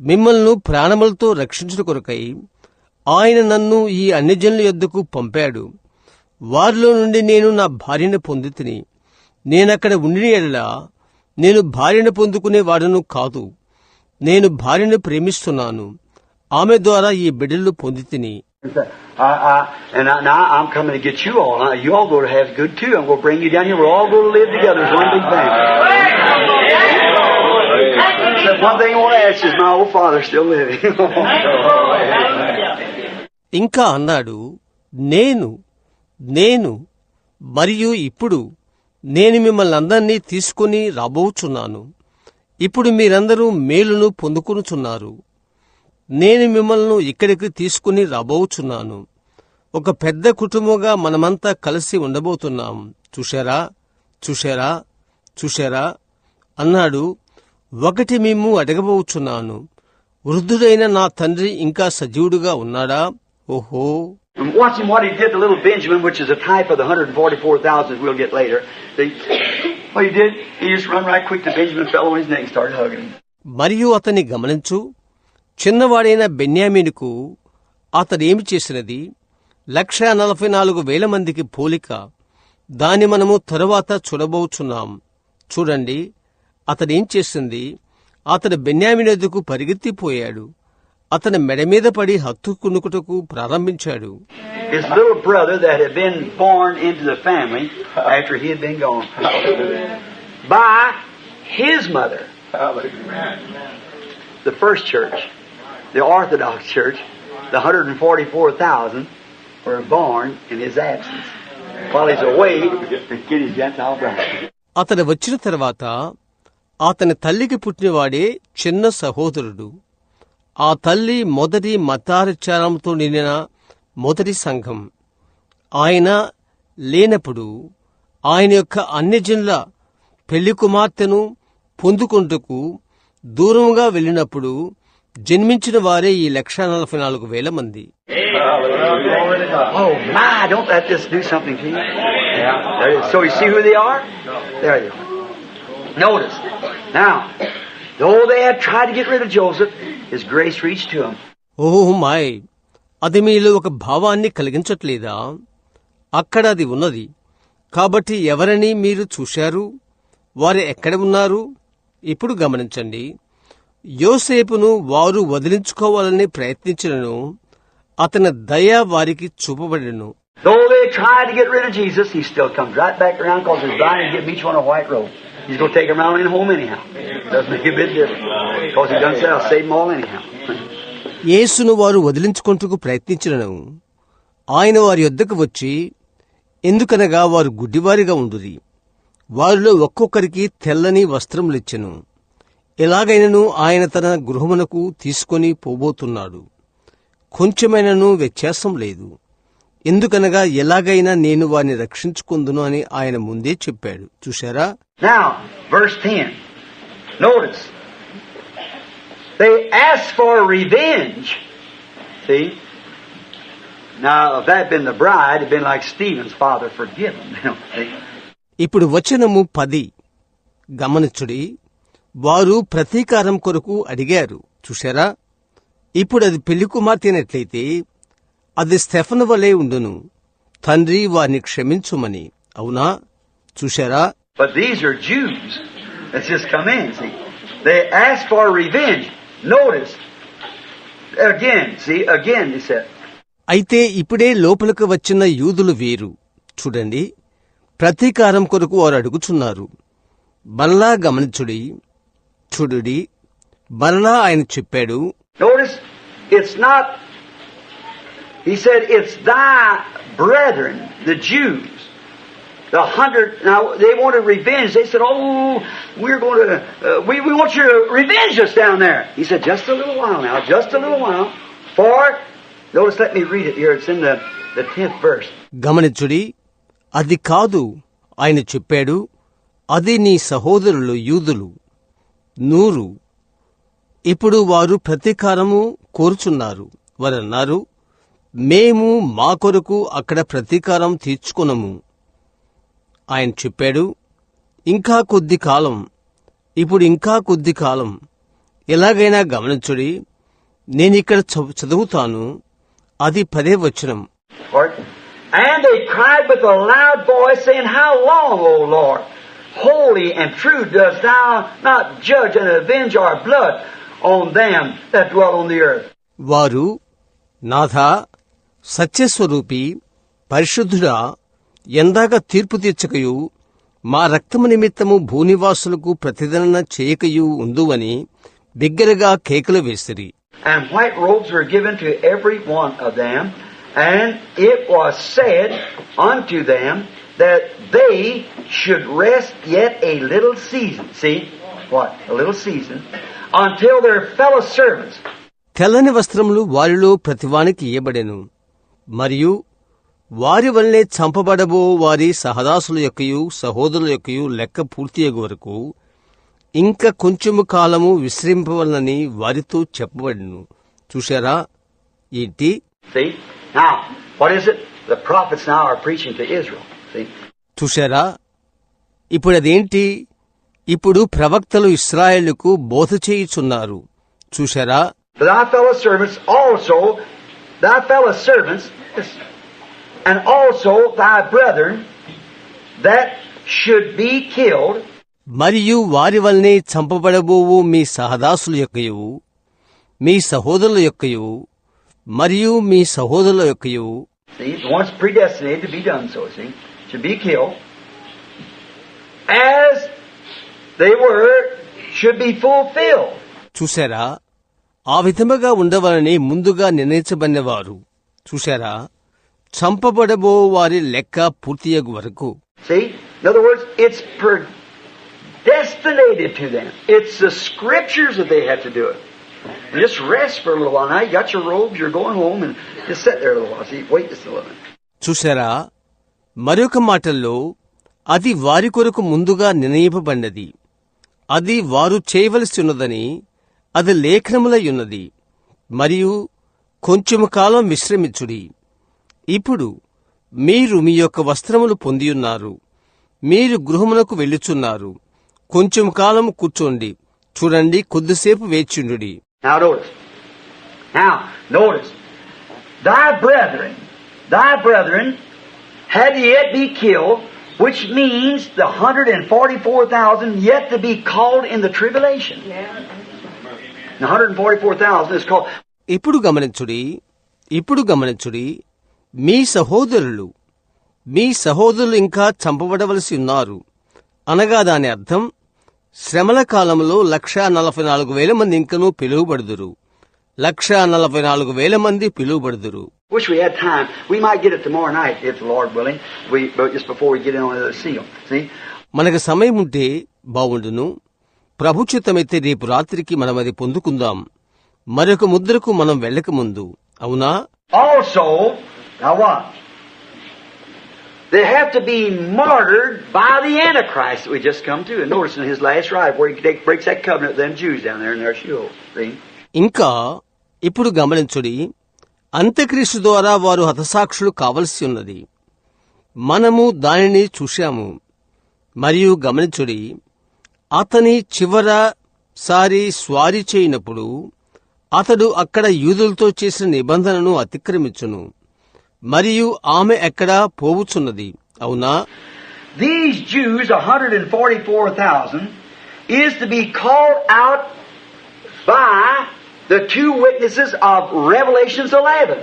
మిమ్మల్ని ప్రాణములతో రక్షించుట కొరకై ఆయన నన్ను ఈ అన్యజనుల యొద్దకు పంపాడు. వారిలో నుండి నేను నా భార్యను పొందితిని. నేనక్కడ ఉండిన ఎడల నేను భార్యను పొందుకునే వాడను కాదు. నేను భార్యను ప్రేమిస్తున్నాను, ఆమె ద్వారా ఈ బిడ్డలు పొందితిని. Now I'm coming to get you all. You all go to have good too. I'm going to bring you down here. We're all going to live together as one big family. One thing I want to ask is my old father still living. ఇంకా అన్నాడు, నేను మరియు ఇప్పుడు నేను మిమ్మల్ని అందరినీ తీసుకుని రాబోచున్నాను. ఇప్పుడు మీరందరూ మేలును పొందుకొనుచున్నారు. నేను మిమ్మల్ని ఇక్కడికి తీసుకుని రాబోచున్నాను. ఒక పెద్ద కుటుంబంగా మనమంతా కలిసి ఉండబోతున్నాం. చూశారా అన్నాడు. ఒకటి మేము అడగబోచున్నాను, వృద్ధుడైన నా తండ్రి ఇంకా సజీవుడుగా ఉన్నాడా? ఓహో, Watch him what he did to little Benjamin, which is a type of the 144,000 we'll get later. What he did, he just run right quick to Benjamin, fell on his neck, and started hugging him. మరియు అతన్ని గమనించు, చిన్నవాడైన బెన్యామీనుకు అతడేమి చేసినది 144,000 మందికి పోలిక. దాన్ని మనము తరువాత చూడబోచున్నాం. చూడండి, అతడేం చేసింది, అతడు బెన్యామీను ఎదుకు పరిగెత్తిపోయాడు. అతని మెడ మీద పడి హత్తుకునుకుటకు ప్రారంభించాడు. His little brother that had been born into the family after he had been gone by his mother. The first church, the Orthodox Church, the 144,000 were born in his absence while he's away to get his Gentile brother. అతడు వచ్చిన తర్వాత అతని తల్లికి పుట్టినవాడే చిన్న సహోదరుడు. ఆ తల్లి మొదటి మతాచారంతో నిండిన మొదటి సంఘం. ఆయన లేనప్పుడు ఆయన యొక్క అన్యజనుల పెళ్లి కుమార్తెను పొందుకొంటకు దూరంగా వెళ్ళినప్పుడు జన్మించిన వారే ఈ 144,000 మంది. Oh my, don't let this do something to you. Yeah. So you see who they are? There you are. Notice. Now, though they had tried to get rid of Joseph, his grace reached to him. Oh my, అది మీలో ఒక భావాన్ని కలిగించట్లేదా? అక్కడ అది ఉన్నది. కాబట్టి ఎవరని మీరు చూశారు? వారు ఎక్కడ ఉన్నారు? ఇప్పుడు గమనించండి. యోసేపును వారు వదిలించుకోవాలని ప్రయత్నించినను అతని దయ వారికి చూపబడెను. Though they tried to get rid of Jesus, he still comes right back around because he's blind and give each one a white robe. He's going to take them around in home anyhow. Doesn't make a bit difference because he done said, I'll save them all anyhow. యేసును వారు వదిలించుకొంటకు ప్రయత్నించినను ఆయన వారి యొద్దకు వచ్చి, ఎందుకనగా వారు గుడ్డివారిగా ఉండురి, వారిలో ఒక్కొక్కరికి తెల్లని వస్త్రములిచ్చెను. ఎలాగైనను ఆయన తన గృహమునకు తీసుకొని పోబోతున్నాడు. కొంచెమైనను వ్యత్యాసం లేదు. ఎందుకనగా ఎలాగైనా నేను వారిని రక్షించుకుందును అని ఆయన ముందే చెప్పాడు. చూశారా? Now, verse 10. Notice. They asked for revenge. See? Now, if that had been the bride, it had been like Stephen's father, forgive him. ఇప్పుడు వచనము 10 గమనించుడి. వారు ప్రతీకారం కొరకు అడిగారు. చూశారా? ఇప్పుడు అది పెళ్లి కుమార్తెనట్లయితే అది స్టెఫను వలె ఉండును, తండ్రి వారిని క్షమించుమని. అవునా? చూశారా? But these are Jews. Let's just come in, see. They asked for revenge. Notice. Again, he said. అయితే ఇప్పుడే లోపలికి వచ్చిన యూదులు వేరు. చూడండి, ప్రతీకారం కొరకు వారు అడుగుచున్నారు. మరలా గమనించుడి. చూడుడి, మరలా ఆయన చెప్పాడు. Notice, it's not, he said, it's thy brethren, the Jews. The 100, now they wanted revenge. They said, oh, we're going to, we want you to revenge us down there. He said, just a little while now, just a little while. For, notice, let me read it here. It's in the 10th verse. గమనించుడి, అది కాదు ఆయన చెప్పాడు. అది నీ సహోదరులు యూదులు 100. ఇప్పుడు వారు ప్రతీకారము కోరుచున్నారు. వారన్నారు, మేము మా కొరకు అక్కడ ప్రతీకారం తీర్చుకునము. ఆయన చెప్పాడు, ఇంకా కొద్ది కాలం, ఇప్పుడు ఇంకా కొద్ది కాలం. ఎలాగైనా గమనించుడి, నేనిక్కడ చదువుతాను. అది 10వ వచనం. And they cried with a loud voice, saying, How long, O Lord? Holy and true dost thou not judge and avenge our blood on them that dwell on the earth. వారు నాథా సత్యస్వరూపి పరిశుద్ధుడా ఎందాక తీర్పు తీర్చకయు మా రక్తము నిమిత్తము భూనివాసులకు ప్రతిదండన చేయకయు ఉందువని బిగ్గరగా కేకలు వేసిరి. And white robes were given to every one of them, and it was said unto them that they should rest yet a little season. See? What? A little season. Until their fellow servants. తెల్లని వస్త్రములు వారిలో ప్రతివానికి ఇయ్యబడెను, మరియు వారి వల్లే చంపబడబో వారి సహదాసుల యొక్కయు సహోదరుల యొక్కయు లెక్క పూర్తియగు వరకు ఇంకా కొంచెము కాలము విశ్రింపవలనని వారితో చెప్పబడిను. చూశారా ఏంటి? See? Now, what is it? The prophets now are preaching to Israel. See? చూశారా ఇప్పుడు అదేంటి? ఇప్పుడు ప్రవక్తలు ఇశ్రాయేలుకు బోధ చేయుచున్నారు. చూశారా? Thy fellow servants also, thy fellow servants, and also thy brethren that should be killed, మరియు వారి వల్లనే చంపబడబోవు మీ సహదాసుల యొక్కయు మీ సహోదరుల యొక్కయు మరియు మీ సహోదరుల యొక్కయు. see, once predestinated to be done so, see, should be killed, as they were, should be fulfilled. చూశారా? ఆ విధముగా ఉండవాలని ముందుగా నిర్ణయించబడినవారు. చూశారా? చంపబడబో వారి లెక్క పూర్తియగు వరకు. See, in other words, it's predestinated to them. It's the scriptures that they have to do it. And just rest for a little while. Now you got your robes, you're going home, and just sit there a little while. See, wait just a little bit. చూశారా? మరొక మాటల్లో అది వారి కొరకు ముందుగా నిర్ణయింపబడినది. అది వారు చేయవలసి ఉన్నదని అది లేఖనములై ఉన్నది. మరియు కొంచెము కాలం విశ్రమించుడి. ఇప్పుడు మీరు మీ యొక్క వస్త్రములు పొందియున్నారు. మీరు గృహమునకు వెళ్ళుచున్నారు. కొంచెం కాలం కూర్చోండి. చూడండి, కొద్దిసేపు వేచియుండుడి. Now notice, thy brethren had yet be killed, which means the 144,000 yet to be called in the tribulation. The 144,000 is called. ఇప్పుడు గమనించుడి, మీ సహోదరులు ఇంకా చంపబడవలసి ఉన్నారు అనగా దాని అర్థం శ్రమల కాలంలో 144,000 మంది ఇంకనూ పిలువబడుదురు. 144,000 మంది పిలువబడుదురు. Wish we had time. We might get it tomorrow night, if the Lord willing. But just before we get in on the seal. See? మనకు సమయం ఉంటే బావుండును. ప్రభు చిత్తమైతే రేపు రాత్రికి మనం అది పొందుకుందాం. మరొక ముద్రకు మనం వెళ్ళక ముందు. అవునా? Also, now what? They have to be martyred by the Antichrist that we just come to. And notice in his last ride where he breaks that covenant with them Jews down there in their Sheol. See? ఇంకా ఇప్పుడు గమనించుడి, అంత్యక్రీస్తు ద్వారా వారు హతసాక్షులు కావలసి ఉన్నది. మనము దానిని చూశాము. మరియు గమనించుడి, అతని చివరసారి స్వారీ చేయనప్పుడు అతడు అక్కడ యూదులతో చేసిన నిబంధనను అతిక్రమించును. మరియు ఆమె ఎక్కడా పోవుచున్నది. అవునా? These Jews, 144,000, is to be called out by the two witnesses of Revelations 11.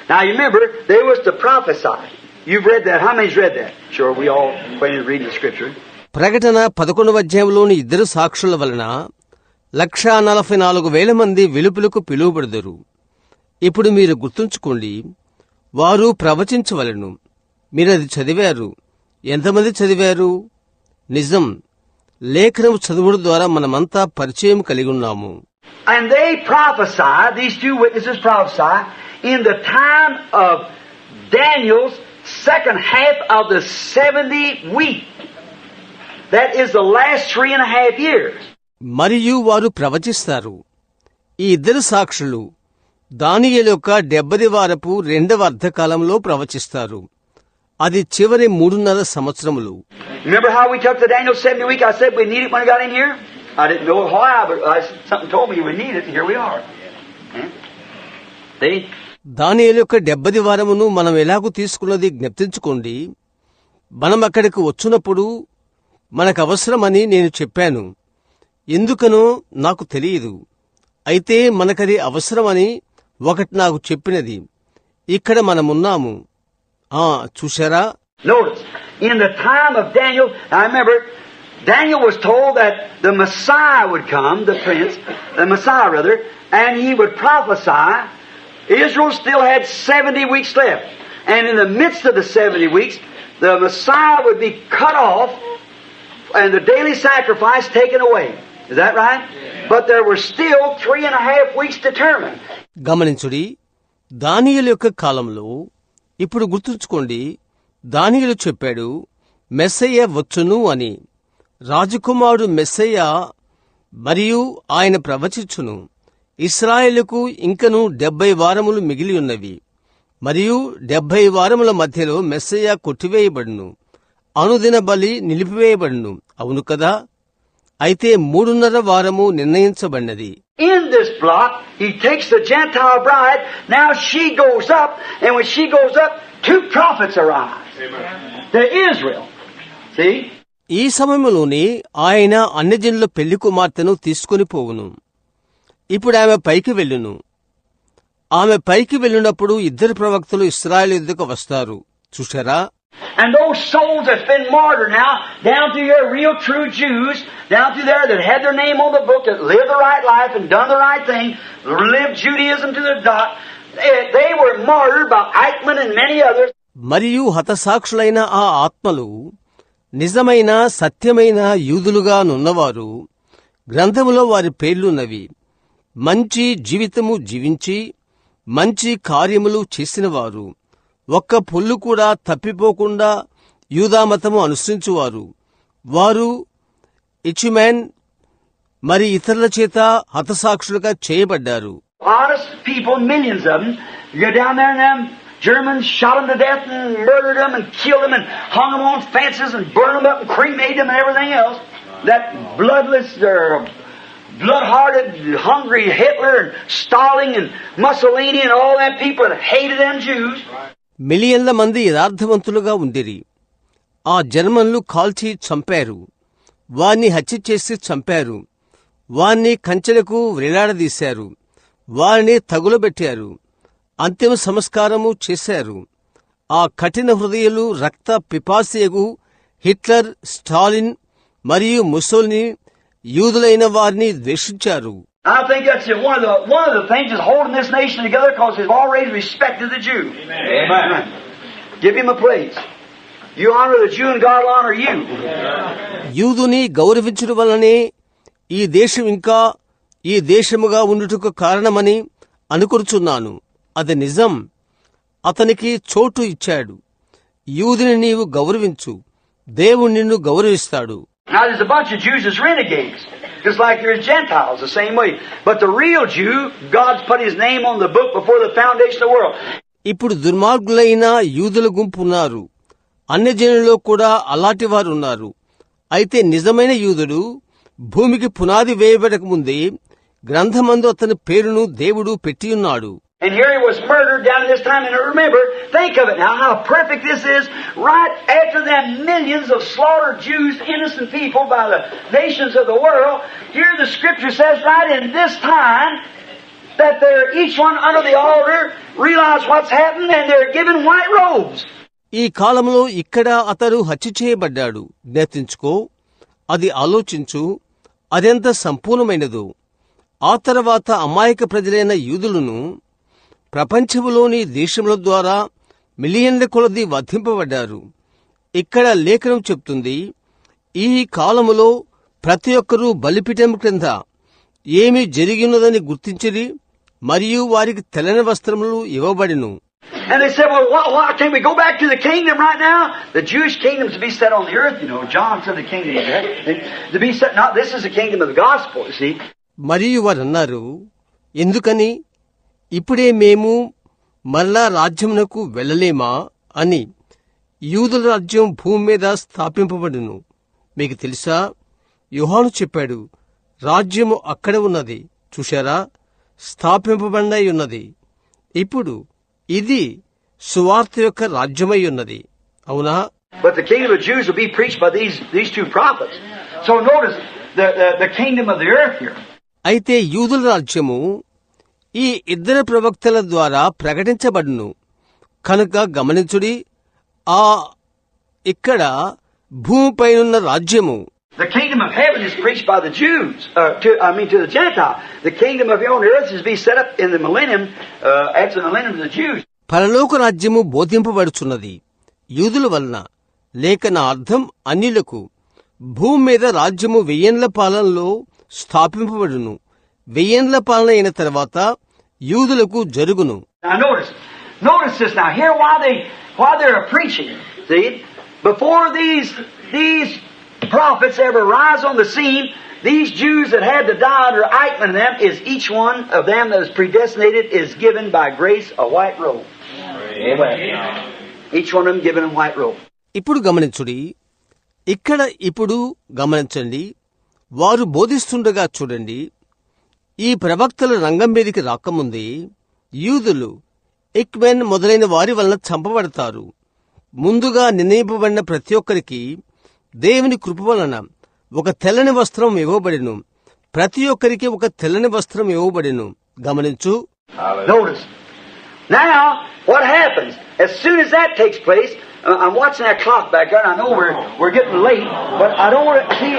Now you remember, they was to prophesy. You've read that. How many's read that? Sure, we all acquainted reading the scripture. ప్రకటన 11వ అధ్యాయంలోని ఇద్దరు సాక్షుల వలన 144,000 మంది వెలుపులకు పిలువబడుదురు. ఇప్పుడు మీరు గుర్తుంచుకోండి, వారు ప్రవచించవలను. మీరది చదివారు. ఎంతమంది చదివారు? నిజం, లేఖనము చదువుడు ద్వారా మనమంతా పరిచయం కలిగి ఉన్నాము. And they prophesy, these two witnesses prophesy, in the time of Daniel's second half of the 70 week. That is the last 3.5 years. మరియు వారు ప్రవచిస్తారు. ఈ ఇద్దరు సాక్షులు దానియేలు యొక్క 70 వారపు 2వ అర్ధకాలంలో ప్రవచిస్తారు. అది చివరి 3.5 సంవత్సరములు. Remember how we took the Daniel 70 week? I said we need it when we got in here? I didn't know why, but something told me we need it, and here we are. See? దానియేలు యొక్క 70 వారమును మనం ఎలాగూ తీసుకున్నది జ్ఞప్తించుకోండి. మనం అక్కడికి వచ్చినప్పుడు మనకు అవసరమని నేను చెప్పాను. ఎందుకనో నాకు తెలియదు. అయితే మనకది అవసరమని ఒకటి నాకు చెప్పినది. ఇక్కడ మనమున్నాము. చూశారా? Notice, in the time of Daniel, I remember, Daniel was told that the Messiah would come, the Messiah rather, and he would prophesy. Israel still had 70 weeks left. And in the midst of the 70 weeks, the Messiah would be cut off and the daily sacrifice taken away. Is that right? Yeah. But there were still 3.5 weeks determined. గమనించుడి, దానియేలు యొక్క కాలంలో ఇప్పుడు గుర్తుంచుకోండి, దానియేలు చెప్పాడు మెస్సయ్య వచ్చును అని. రాజకుమారుడు మెస్సయ్య మరియు ఆయన ప్రవచించును. ఇశ్రాయేలుకు ఇంకను 70 వారములు మిగిలి ఉన్నవి మరియు 70 వారముల మధ్యలో మెస్సయ్య కొట్టివేయబడును, అనుదిన బలి నిలిపివేయబడును. అవును కదా? అయితే 3.5 వారము నిర్ణయించబడినది. In this block, he takes the Gentile bride. Now she goes up, and when she goes up, 2 prophets arise. To Israel. See? ఈ సమయంలోనే ఆయన అన్యజనుల పెళ్లి కుమార్తెను తీసుకుని పోవును. ఇప్పుడు ఆమె పైకి వెళ్ళును. ఆమె పైకి వెళ్ళినప్పుడు 2 ప్రవక్తలు ఇశ్రాయేలు యుద్ధకు వస్తారు. చూశారా? And those souls that's been martyred now, down to your real true Jews, down to there that had their name on the book, that lived the right life and done the right thing, lived Judaism to the dot, they were martyred by Eichmann and many others. మరియు హతసాక్షులైన ఆ ఆత్మలు నిజమైన సత్యమైన యూదులుగా నున్నవారు గ్రంథములో వారి పేర్లున్నవి. మంచి జీవితము జీవించి మంచి కార్యములు చేసినవారు, ఒక్క పొల్లు కూడా తప్పిపోకుండా యూదామతము అనుసరించువారు. వారు ఇచ్చుమెన్ మరి ఇతరుల చేత హతసాక్షులుగా చేయబడ్డారు. Honest people, millions of them, you go down there and them Germans shot them to death and murdered them and killed them and hung them on fences and burned them up and cremated them and everything else. That bloodless, blood-hearted, hungry Hitler and Stalin and Mussolini and all that people that hated them Jews. మిలియన్ల మంది యథార్థవంతులుగా ఉండిరి. ఆ జర్మన్లు కాల్చి చంపారు, వాణ్ణి హత్య చేసి చంపారు, వాణ్ణి కంచెలకు వ్రేలాడదీశారు, వారిని తగులబెట్టారు, అంతిమ సంస్కారము చేశారు. ఆ కఠిన హృదయులు రక్త పిపాసియగు హిట్లర్, స్టాలిన్ మరియు ముసోలిని యూదులైన వారిని ద్వేషించారు. I think that's one of the things that's holding this nation together, because they've always respected the Jew. Amen. Give him a praise. You honor the Jew and God will honor you. యూదుని గౌరవించడం వల్లనే ఈ దేశం ఇంకా ఈ దేశముగా ఉండుటకు కారణమని అనుకొనుచున్నాను. అది నిజం. అతనికి చోటు ఇచ్చాడు. యూదుని నీవు గౌరవించు, దేవుడు నిన్ను గౌరవిస్తాడు. Now there's a bunch of Jews that's renegades, just like there's Gentiles the same way. But the real Jew, God's put his name on the book before the foundation of the world. ఇప్పుడు దుర్మార్గులైన యూదుల గుంపు ఉన్నారు, అన్యజనుల్లో కూడా అలాంటి వారు ఉన్నారు. అయితే నిజమైన యూదుడు భూమికి పునాది వేయబడక ముందే గ్రంథమందు అతని పేరును దేవుడు పెట్టియున్నాడు. And here he was murdered down at this time. And remember, think of it now, how perfect this is. Right after them millions of slaughtered Jews, innocent people by the nations of the world, here the scripture says right in this time that they're each one under the altar, realize what's happened, and they're given white robes. ఈ కాలంలో ఇక్కడ అతడు హత్య చేయబడ్డాడు. జ్ఞాతించుకో, అది ఆలోచించు, అదెంత సంపూర్ణమైనదో. ఆ తర్వాత అమాయక ప్రజలైన యూదులను ప్రపంచములోని దేశముల ద్వారా మిలియన్ల కొలది వధింపబడ్డారు. ఇక్కడ లేఖనం చెప్తుంది, ఈ కాలములో ప్రతి ఒక్కరూ బలిపీఠం క్రింద ఏమి జరిగినదని గుర్తించిరి, మరియు వారికి తెల్లని వస్త్రములు ఇవ్వబడిను. And they said, well, why can't we go back to the kingdom right now? The Jewish kingdom's to be set on the earth, you know. John said the kingdom is there. To be set, not, this is the kingdom of the gospel, you see. మరియు వారన్నారు, ఎందుకని ఇప్పుడే మేము మరలా రాజ్యమునకు వెళ్లలేమా అని. యూదుల రాజ్యం భూమి మీద స్థాపింపబడును. మీకు తెలుసా, యోహాను చెప్పాడు, రాజ్యము అక్కడ ఉన్నది, చూశారా, స్థాపింపబడినై ఉన్నది. ఇప్పుడు ఇది సువార్త యొక్క రాజ్యమై ఉన్నది, అవునా? But the kingdom of Jews will be preached by these 2 prophets. So notice, the kingdom of the earth here. అయితే యూదుల రాజ్యము ఈ ఇద్దరు ప్రవక్తల ద్వారా ప్రకటించబడును. కనుక గమనించుడి, ఆ ఇక్కడ భూమిపైనున్న రాజ్యము, The kingdom of heaven is preached by the Jews, to the Gentile. The kingdom of on earth is to be set up in the millennium, after the millennium of the Jews. పరలోక రాజ్యము బోధింపబడుచున్నది యూదుల వలన, లేక నా అర్థం అన్యులకు. భూమి మీద రాజ్యము 1000 పాలనలో స్థాపింపబడును. 1000 పాలన అయిన తర్వాత యూదులకు జరుగును. Now notice this now. Here while they're preaching, see, before these prophets ever rise on the scene, these Jews that had to die under Eichmann and them, is each one of them that is predestinated is given by grace a white robe. Amen. Each one of them given a white robe. ఇప్పుడు గమనించుడి, ఇక్కడ ఇప్పుడు గమనించండి. వారు బోధిస్తుండగా చూడండి, ఈ ప్రవక్తల రంగం మీదికి రాకముందే యూదులు ఎక్మెన్ మొదలైన వారి వలన చంపబడతారు. ముందుగా నిర్ణయింపబడిన ప్రతి ఒక్కరికి దేవుని కృప వలన ఒక తెల్లని వస్త్రం ఇవ్వబడిను. ప్రతి ఒక్కరికి ఒక తెల్లని వస్త్రం ఇవ్వబడిను. గమనించు. Notice. Now, what happens? As soon as that takes place, I'm watching that clock back there, and I know we're getting late, but I don't want to see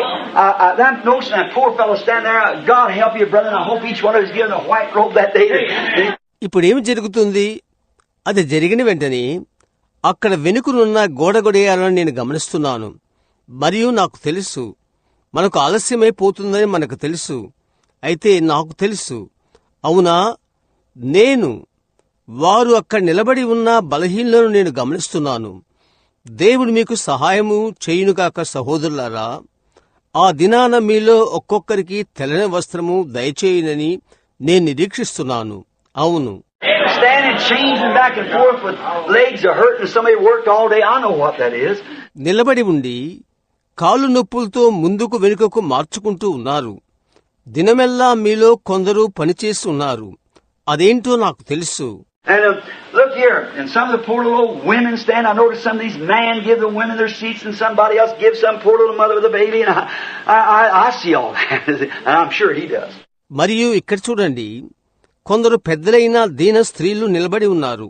that notion, that poor fellow standing there. God help you, brother, and I hope each one of us is given a white robe that day. ఇప్పుడేమి జరుగుతుంది? అది జరిగిన వెంటనే అక్కడ వెనుకనున్న గోడ గొడేయాలని నేను గమనిస్తున్నాను. మరియు నాకు తెలుసు మనకు ఆలస్యమైపోతుందని మనకు తెలుసు. అయితే నాకు తెలుసు, అవునా, వారు అక్కడ నిలబడి ఉన్న బలహీనులను నేను గమనిస్తున్నాను. దేవుడు మీకు సహాయము చేయునుగాక సహోదరులారా. ఆ దినాన మీలో ఒక్కొక్కరికి తెల్లని వస్త్రము దయచేయునని నేను నిరీక్షిస్తున్నాను. అవును. Standing, changing back and forth with legs are hurting. Somebody worked all day. I know what that is. నిలబడి ఉండి కాలు నొప్పులతో ముందుకు వెనుకకు మార్చుకుంటూ ఉన్నారు. దినమెల్లా మీలో కొందరు పనిచేసి ఉన్నారు. అదేంటో నాకు తెలుసు. And look here, and some of the poor little old women stand. I noticed some of these men give the women their seats, and somebody else gives some poor little mother with a baby. And I see all that, and I'm sure he does. మరియు ఇక్కడ చూడండి, కొందరు పెద్దలైన దీన స్త్రీలు నిలబడి ఉన్నారు.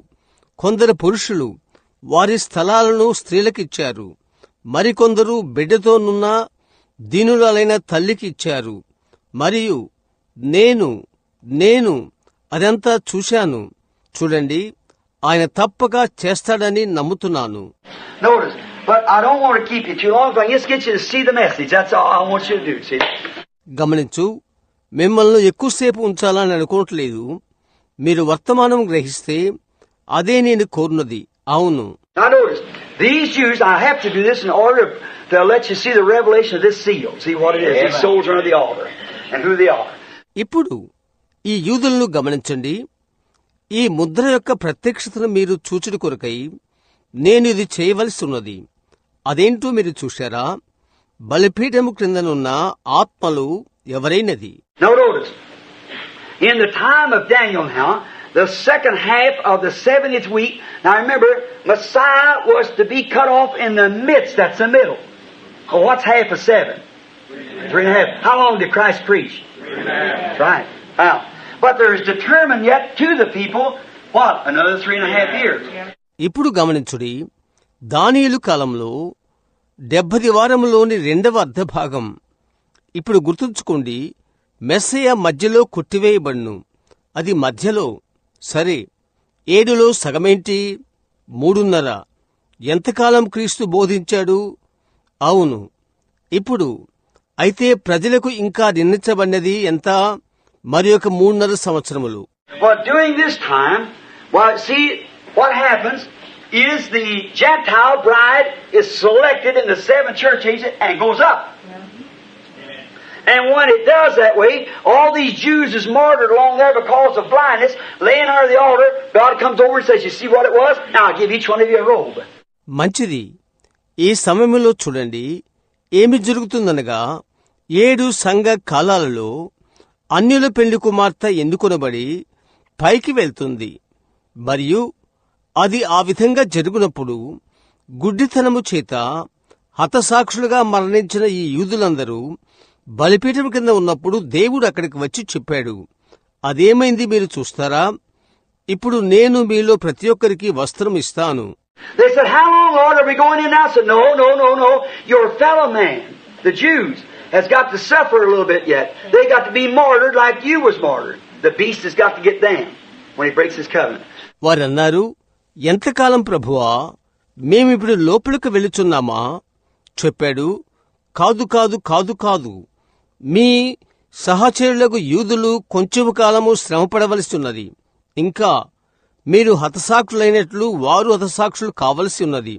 కొందరు పురుషులు వారి స్థలాలను స్త్రీలకిచ్చారు. మరికొందరు బిడ్డతోనున్న దీనురాలైన తల్లికి ఇచ్చారు. మరియు నేను అదంతా చూశాను. చూడండి, ఆయన తప్పక చేస్తాడని నమ్ముతున్నాను. Notice, but I don't want to keep you too long. If I just get you to see the message, that's all I want you to do. See? గమనించు, మిమ్మల్ని ఎక్కువసేపు ఉంచాలని అనుకోవట్లేదు. మీరు వర్తమానం గ్రహిస్తే అదే నేను కోరున్నది. అవును. Now notice, these Jews, I have to do this in order to let you see the revelation of this seal. See what it is. These souls are under the altar and who they are. ఇప్పుడు ఈ యూదులను గమనించండి. ఈ ముద్ర యొక్క ప్రత్యక్షతను మీరు చూచుడు కొరకై నేను ఇది చేయవలసి ఉన్నది. అదేంటో మీరు చూశారా? బలిపీఠము క్రిందనున్న ఆత్మలు ఎవరైనది. Now notice, in the time of Daniel now, the second half of the 70th week, now remember, Messiah was to be cut off in the midst, that's the middle. Well, what's half of 7? 3.5. How long did Christ preach? 3.5. That's right. Now, but there is determined yet to the people, what? Another 3.5 years. ఇప్పుడు గమనించుడి, దానియేలు కాలంలో 70 వారములోని 2వ అర్ధభాగం. ఇప్పుడు గుర్తుంచుకోండి, మెస్సయ్య మధ్యలో కొట్టివేయబడును. అది మధ్యలో. సరే, 7లో సగమేంటి? 3.5. ఎంతకాలం క్రీస్తు బోధించాడు? అవును. ఇప్పుడు అయితే ప్రజలకు ఇంకా నిర్ణయించబడినది ఎంత? మరి ఒక 3.5 సంవత్సరములు. But during this time, well, see, what happens is the Gentile bride is selected in the 7 church ages and goes up. And when it does that way, all these Jews is martyred along there because of blindness, laying under the altar. God comes over and says, you see what it was? Now I'll give each one of you a robe. మంచిది. ఈ సమయంలో చూడండి, ఏమి జరుగుతుందనగా 7 సంఘ కాలాలలో అన్యుల పెళ్లి కుమార్తె ఎన్నుకొనబడి పైకి వెళ్తుంది. మరియు అది ఆ విధంగా జరుగునప్పుడు గుడ్డితనము చేత హతసాక్షులుగా మరణించిన ఈ యూదులందరూ బలిపీఠం కింద ఉన్నప్పుడు దేవుడు అక్కడికి వచ్చి చెప్పాడు, అదేమైంది మీరు చూస్తారా? ఇప్పుడు నేను మీలో ప్రతి ఒక్కరికి వస్త్రం ఇస్తాను. They said, how long, Lord, are we going in now? I said, no. Your fellow man, the Jews, has got to suffer a little bit yet. They got to be martyred like you was martyred. The beast has got to get them when he breaks his covenant. వారన్నారు, ఎంతకాలం ప్రభువా, మేమిప్పుడు లోపలికి వెళుచున్నామా? చెప్పాడు, కాదు. మీ సహచరులకు యూదులు కొంచెం కాలము శ్రమపడవలసి ఉన్నది. ఇంకా మీరు హతసాక్షులైనట్లు వారు హతసాక్షులు కావలసి ఉన్నది.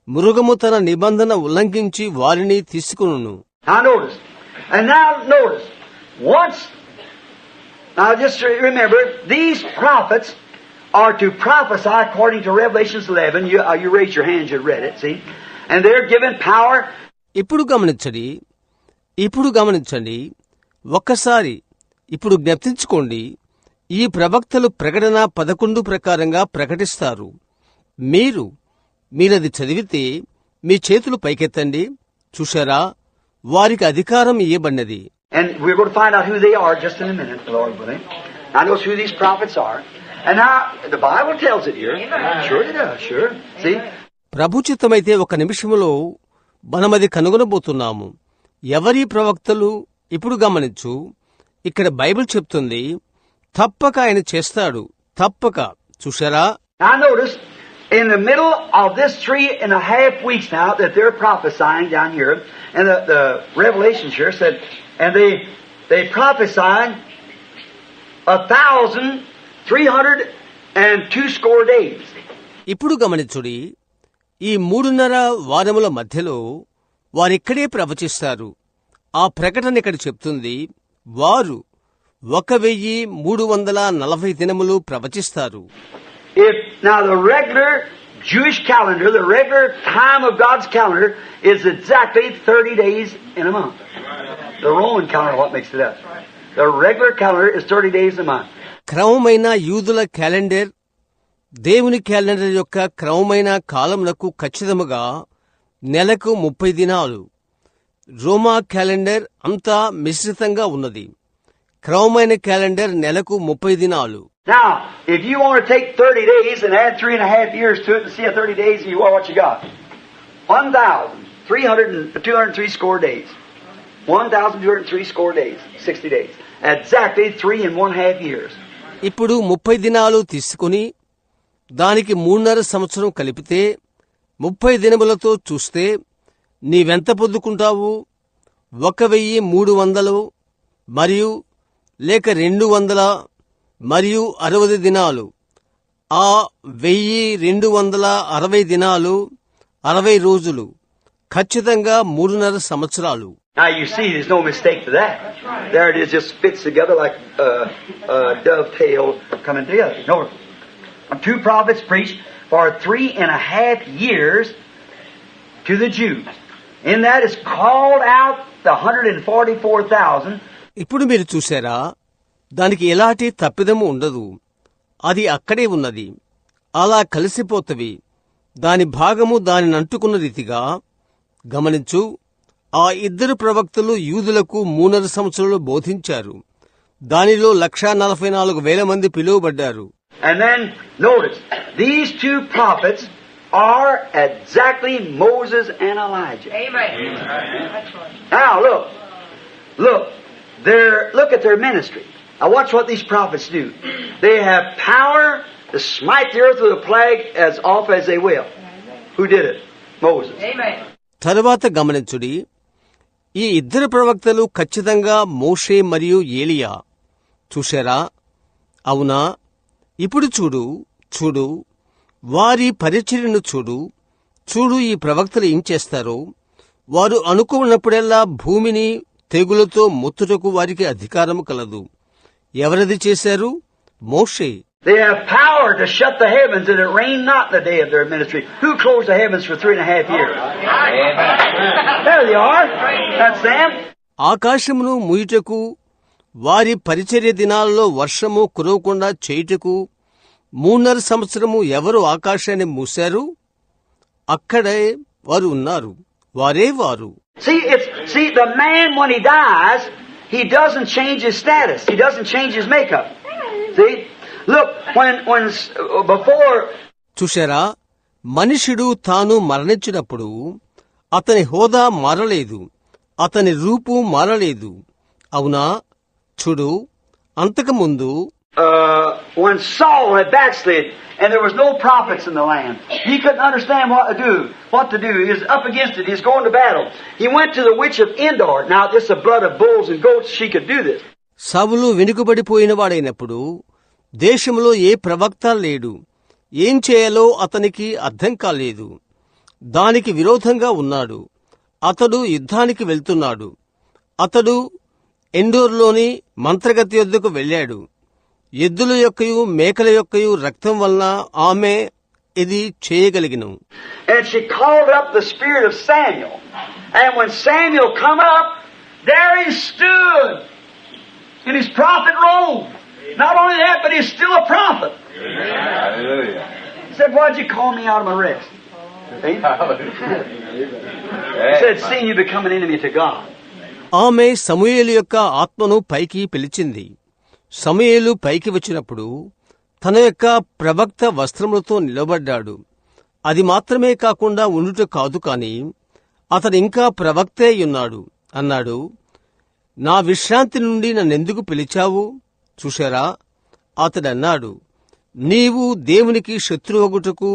మృగము తన నిబంధన ఉల్లంఘించి వారిని తీసుకును. Now notice, now just remember, these prophets are to prophesy according to Revelations 11. You raised your hands, you read it, see? And they're given power. ఇప్పుడు గమనించండి. ఒక్కసారి ఇప్పుడు జ్ఞప్తించుకోండి. ఈ ప్రవక్తలు ప్రకటన 11 ప్రకారంగా ప్రకటిస్తారు. మీరది చదివితే మీ చేతులు పైకెత్తండి. చూశారా, వారికి అధికారం ఇయ్యబడినది. And we're going to find out who they are just in a minute, Lord willing. I know who these prophets are. And now, the Bible tells it here. Sure it does, sure. See? ప్రభుచిత్తమైతే ఒక నిమిషంలో మనమది కనుగొనబోతున్నాము. ఎవరి ప్రవక్తలు? ఇప్పుడు గమనించు, ఇక్కడ Bible చెప్తుంది, తప్పక ఆయన చేస్తాడు. తప్పక. చూశారా? Now notice, in the middle of this 3.5 weeks now that they're prophesying down here, and the Revelation here said, and they prophesied 1,302 days. ఇప్పుడు గమనించుడి, ఈ 3.5 వారముల మధ్యలో వారిక్కడే ప్రవచిస్తారు. ఆ ప్రకటన ఇక్కడ చెప్తుంది, వారు 1,340 దినములు ప్రవచిస్తారు. Now the regular Jewish calendar, the regular time of God's calendar is exactly 30 days in a month. The Roman calendar, what makes it up? The regular calendar is 30 days a month. క్రమమైన యూదుల calendar దేవుని calendar యొక్క క్రమమైన కాలములకు ఖచ్చితముగా నెలకు 30 దినాలు. రోమా calendar అంతా మిశ్రితంగా ఉన్నది. క్రమమైన క్యాలెండర్ నెలకు 30 దినాలు. Now, if you want to take 30 days and add 3.5 years to it and see 30 days, you what you got? 1,203 score days. 1,203 score days. 60 days. Exactly 3.5 years. ఇప్పుడు 30 దినాలు తీసుకుని దానికి 3.5 సంవత్సరం కలిపితే 30 దినములతో చూస్తే నీవెంత పొందుకుంటావు? 1,300 మరియు లేక 200 మరియు 60 దినాలు. ఆ 1,260 దినాలు 60 రోజులు ఖచ్చితంగా 3.5 సంవత్సరాలు. Now you see, there's no mistake to that. There it is, just fits together like a dovetail coming together. No, 2 prophets preached for 3.5 years to the Jews. In that is called out the 144,000. ఇప్పుడు మీరు చూశారా, దానికి ఎలాంటి తప్పిదము ఉండదు. అది అక్కడే ఉన్నది. అలా కలిసిపోతవి. దాని భాగము దానినంటుకున్న రీతిగా. గమనించు, ఆ 2 ప్రవక్తలు యూదులకు 3.5 సంవత్సరాలు బోధించారు. దానిలో 144,000 మంది పిలువబడ్డారు. And then notice, these 2 prophets are exactly Moses and Elijah. Amen. That's right. Now look at their ministry. Now watch what these prophets do. They have power to smite the earth with a plague as oft as they will. Who did it? Moses. Amen. తరువాత గమనించుడి, ఈ 2 ప్రవక్తలు ఖచ్చితంగా మోషే మరియు ఏలియా. చూశారా? అవునా? ఇప్పుడు చూడు వారి పరిచర్యను చూడు ఈ ప్రవక్తలు ఏం చేస్తారో. వారు అనుకున్నప్పుడెల్లా భూమిని తెగులతో ముత్తుటకు వారికి అధికారము కలదు. ఎవరది చేశారు? మోషే. They have power to shut the heavens and it rain not in the day of their ministry. Who closed the heavens for 3.5 years? There they are. That's them. ఆకాశమును మూయుటకు, వారి పరిచర్య దినాల్లో వర్షము కురవకుండా చేయుటకు 3.5 సంవత్సరము ఎవరు ఆకాశాన్ని మూశారు? అక్కడే వారు ఉన్నారు. వారే వారు. See, the man when he dies, he doesn't change his status. He doesn't change his makeup. See? Look, when before. చూశారా, మనుషుడు తాను మరణించినప్పుడు అతని హోదా మారలేదు, అతని రూపు మారలేదు. అవునా? చూడు, అంతకుముందు when Saul had backslid and there was no prophets in the land, he couldn't understand what to do. He was up against it. He was going to battle. He went to the witch of Endor. Now, this is the blood of bulls and goats. She could do this. సౌలు వెనుకబడిపోయిన వాడైనప్పుడు దేశంలో ఏ ప్రవక్త లేడు. ఏం చేయాలో అతనికి అర్థం కాలేదు. దానికి విరోధంగా ఉన్నాడు. అతడు యుద్ధానికి వెళ్తున్నాడు. అతడు ఎండోర్లోని మంత్రగతి యొద్దకు వెళ్ళాడు. ఎద్దుల యొక్కయు మేకల యొక్కయు రక్తం వలన ఆమె ఇది చేయగలిగిను. And she called up the spirit of Samuel. And when Samuel come up, there he stood in his prophet robe. Not only that, but he's still a prophet. Hallelujah. He said, "Why'd you call me out of my rest?" He said, "Seeing you become an enemy to God." ఆమె సమూయేలు యొక్క ఆత్మను పైకి పిలిచింది. సమూయేలు పైకి వచ్చినప్పుడు తన యొక్క ప్రవక్త వస్త్రములతో నిలబడ్డాడు. అది మాత్రమే కాకుండా ఉండుట కాదు కాని అతనింకా ప్రవక్తే ఉన్నాడు. అన్నాడు, నా విశ్రాంతి నుండి నన్నెందుకు పిలిచావు? చూశారా, అతడన్నాడు, నీవు దేవునికి శత్రువగుటకు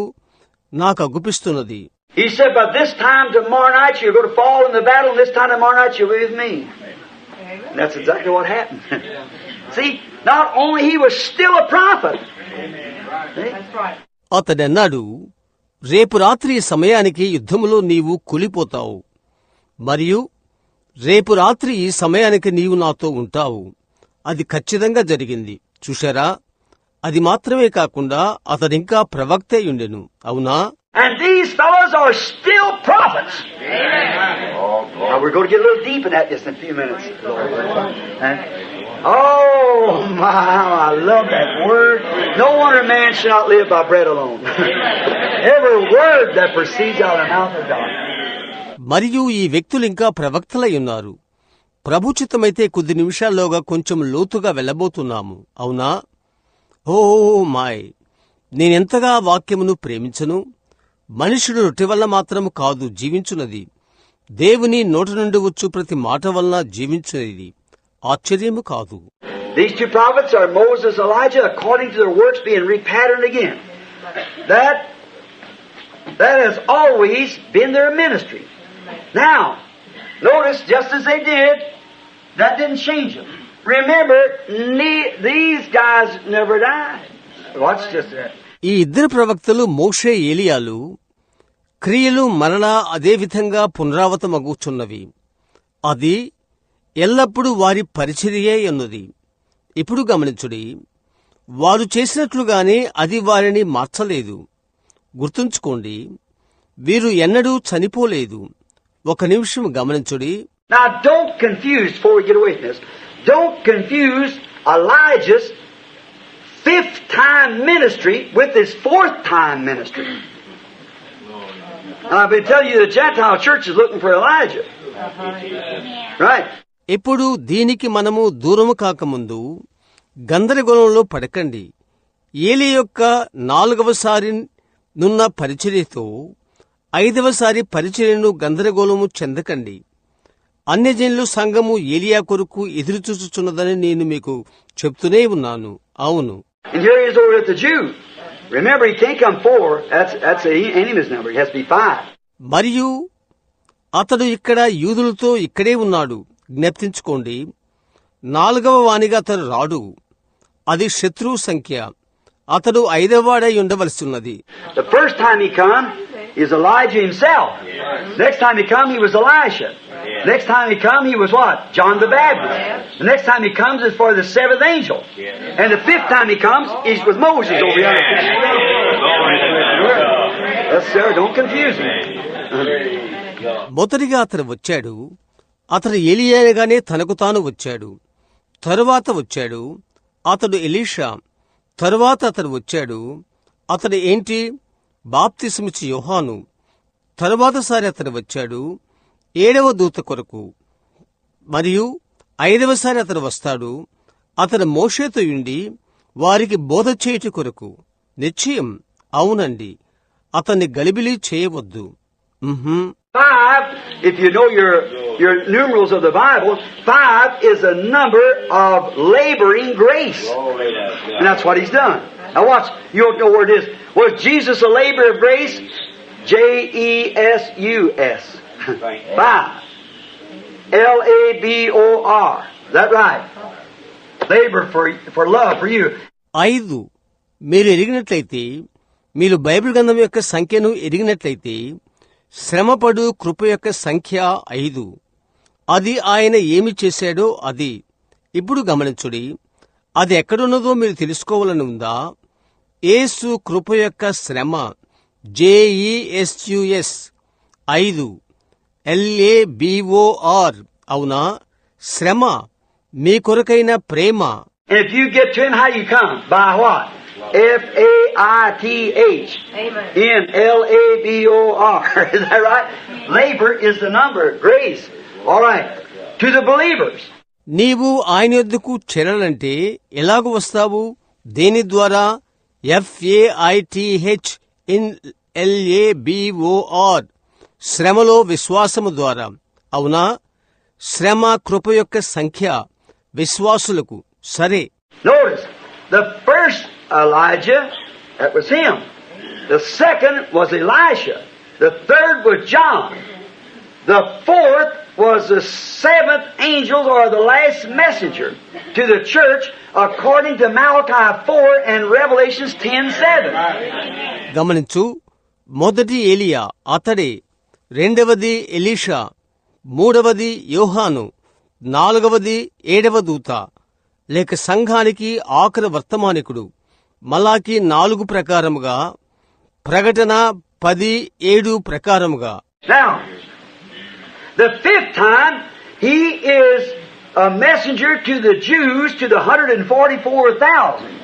నాకు అగుపిస్తున్నది. He said, "But this time tomorrow night you're going to fall in the battle, and this time tomorrow night you'll be with me." And that's exactly what happened. See, not only he was still a prophet. That's right. అతడన్నాడు, రేపు రాత్రి సమయానికి యుద్ధములో నీవు కూలిపోతావు, మరియు రేపు రాత్రి ఈ సమయానికి నీవు నాతో ఉంటావు. అది ఖచ్చితంగా జరిగింది. చూశారా, అది మాత్రమే కాకుండా అతడింకా ప్రవక్తే ఉండెను. అవునా? And these fellows are still prophets. Now we're going to get a little deep in that just in a few minutes. Oh my, I love that word. No wonder man shall not live by bread alone. Every word that proceeds out of the mouth of God. మరియు ఈ వ్యక్తులింకా ప్రవక్తలై ఉన్నారు. ప్రభుచితమైతే కొద్ది నిమిషాల్లోగా కొంచెం లోతుగా వెళ్లబోతున్నాము. అవునా? ఓ మాయ్, నేనెంతగా వాక్యమును ప్రేమించను. మనుషుడు రొట్టె వల్ల మాత్రము కాదు జీవించున్నది, దేవుని నోటి నుండి వచ్చు ప్రతి మాట వలన జీవించున్నది. ఆశ్చర్యము కాదు. These two prophets are Moses, Elijah, according to their works being repatterned again. That has always been their ministry. Now, notice, just as they did, that didn't change them. Remember, these guys never died. Watch just that. ఈ ఇద్దరు ప్రవక్తలు మోషే, ఏలియాలు క్రియలు మరలా అదేవిధంగా పునరావృతమగుచున్నవి. అది ఎల్లప్పుడూ వారి పరిచర్యే అన్నది. ఇప్పుడు గమనించుడి, వారు చేసినట్లుగానే అది వారిని మార్చలేదు. గుర్తుంచుకోండి, వీరు ఎన్నడూ చనిపోలేదు. ఒక నిమిషం గమనించుడి. Now don't confuse, before we get away from this, don't confuse Elijah's 5th time ministry with his 4th time ministry. I've been telling you the Gentile church is looking for Elijah. Right. ఇప్పుడు దీనికి మనము దూరము కాకముందు గందరగోళంలో పడకండి. ఏలి యొక్క 4వసారి నున్న పరిచర్యతో 5వసారి పరిచర్యను గందరగోళము చెందకండి. అన్యజనులు సంఘము ఏలియా కొరకు ఎదురుచూచుచున్నదని నేను మీకు చెప్తూనే ఉన్నాను. అవును. And here he is over at the Jew. Remember, he can't come 4. That's the enemy's number. It has to be 5. మరియు అతడు ఇక్కడ యూదులతో ఇక్కడే ఉన్నాడు. జ్ఞప్తించుకోండి, 4వ వానిగా అతడు రాడు. అది శత్రువు సంఖ్య. అతడు 5వ వాడై ఉండవలసిన్నది. The first time he come is Elijah himself. Next time he come, he was Elisha. Next time he come, he was what? John the Baptist. The next time he comes is for the 7th angel. And the 5th time he comes, he's with Moses over here. Yes, sir. Don't confuse him. మొదటిగా అతడు వచ్చాడు. అతడు ఏలియాగానే తనకు తాను వచ్చాడు. తరువాత వచ్చాడు అతడు ఎలీషా. తరువాత అతడు వచ్చాడు. అతడు ఏంటి? బాప్తిసమిచ్చి యోహాను. తరువాతసారి అతడు వచ్చాడు 7వ దూత కొరకు. మరియు 5వసారి అతడు వస్తాడు. అతడు మోషేతో ఉండి వారికి బోధ చేయుట కొరకు. నిశ్చయం, అవునండి, అతన్ని గలిబిలి చేయవద్దు. 5, if you know your numerals of the Bible, 5 is a number of laboring grace. And that's what he's done. Now watch, you don't know where it is. Was Jesus a labor of grace? Jesus. 5. Labor. Is that right? Labor for love for you. 5 మీరు ఎరిగినట్లయితే, మీరు Bible గ్రంథం యొక్క సంఖ్యను ఎరిగినట్లయితే, శ్రమపడు కృప యొక్క సంఖ్య 5. అది ఆయన ఏమి చేశాడో అది. ఇప్పుడు గమనించుడి, అది ఎక్కడున్నదో మీరు తెలుసుకోవాలని ఉందా? యేసు కృప యొక్క శ్రమ, JESUS 5, LABOR. అవునా? శ్రమ, మీ కొరకైన ప్రేమ. And if you get to him, how you come? By what? FAITH. Amen. In LABOR. Is that right? Labor is the number. Grace. All right. To the believers. నీవు ఆయన యొద్దకు చేరాలంటే ఎలాగూ వస్తావు? దేని ద్వారా? FAITH in LABOR. శ్రమలో విశ్వాసము ద్వారా. అవునా? శ్రమ కృప యొక్క సంఖ్య విశ్వాసులకు. సరే. Notice, the first Elijah, that was him. The second was Elisha. The third was John. The fourth was the seventh angel or the last messenger to the church according to Malachi 4 and Revelations 10:7. గమనించు, మొదటి ఏలియా అతడే, రెండవది Elisha, మూడవది యోహాను, నాలుగవది 7వ దూత లేక సంఘానికి ఆఖరి వర్తమానికుడు. మలాకి 4 ప్రకారముగా, ప్రకటన 10:7 ప్రకారముగా. Now, the fifth time, he is a messenger to the Jews, to the 144,000.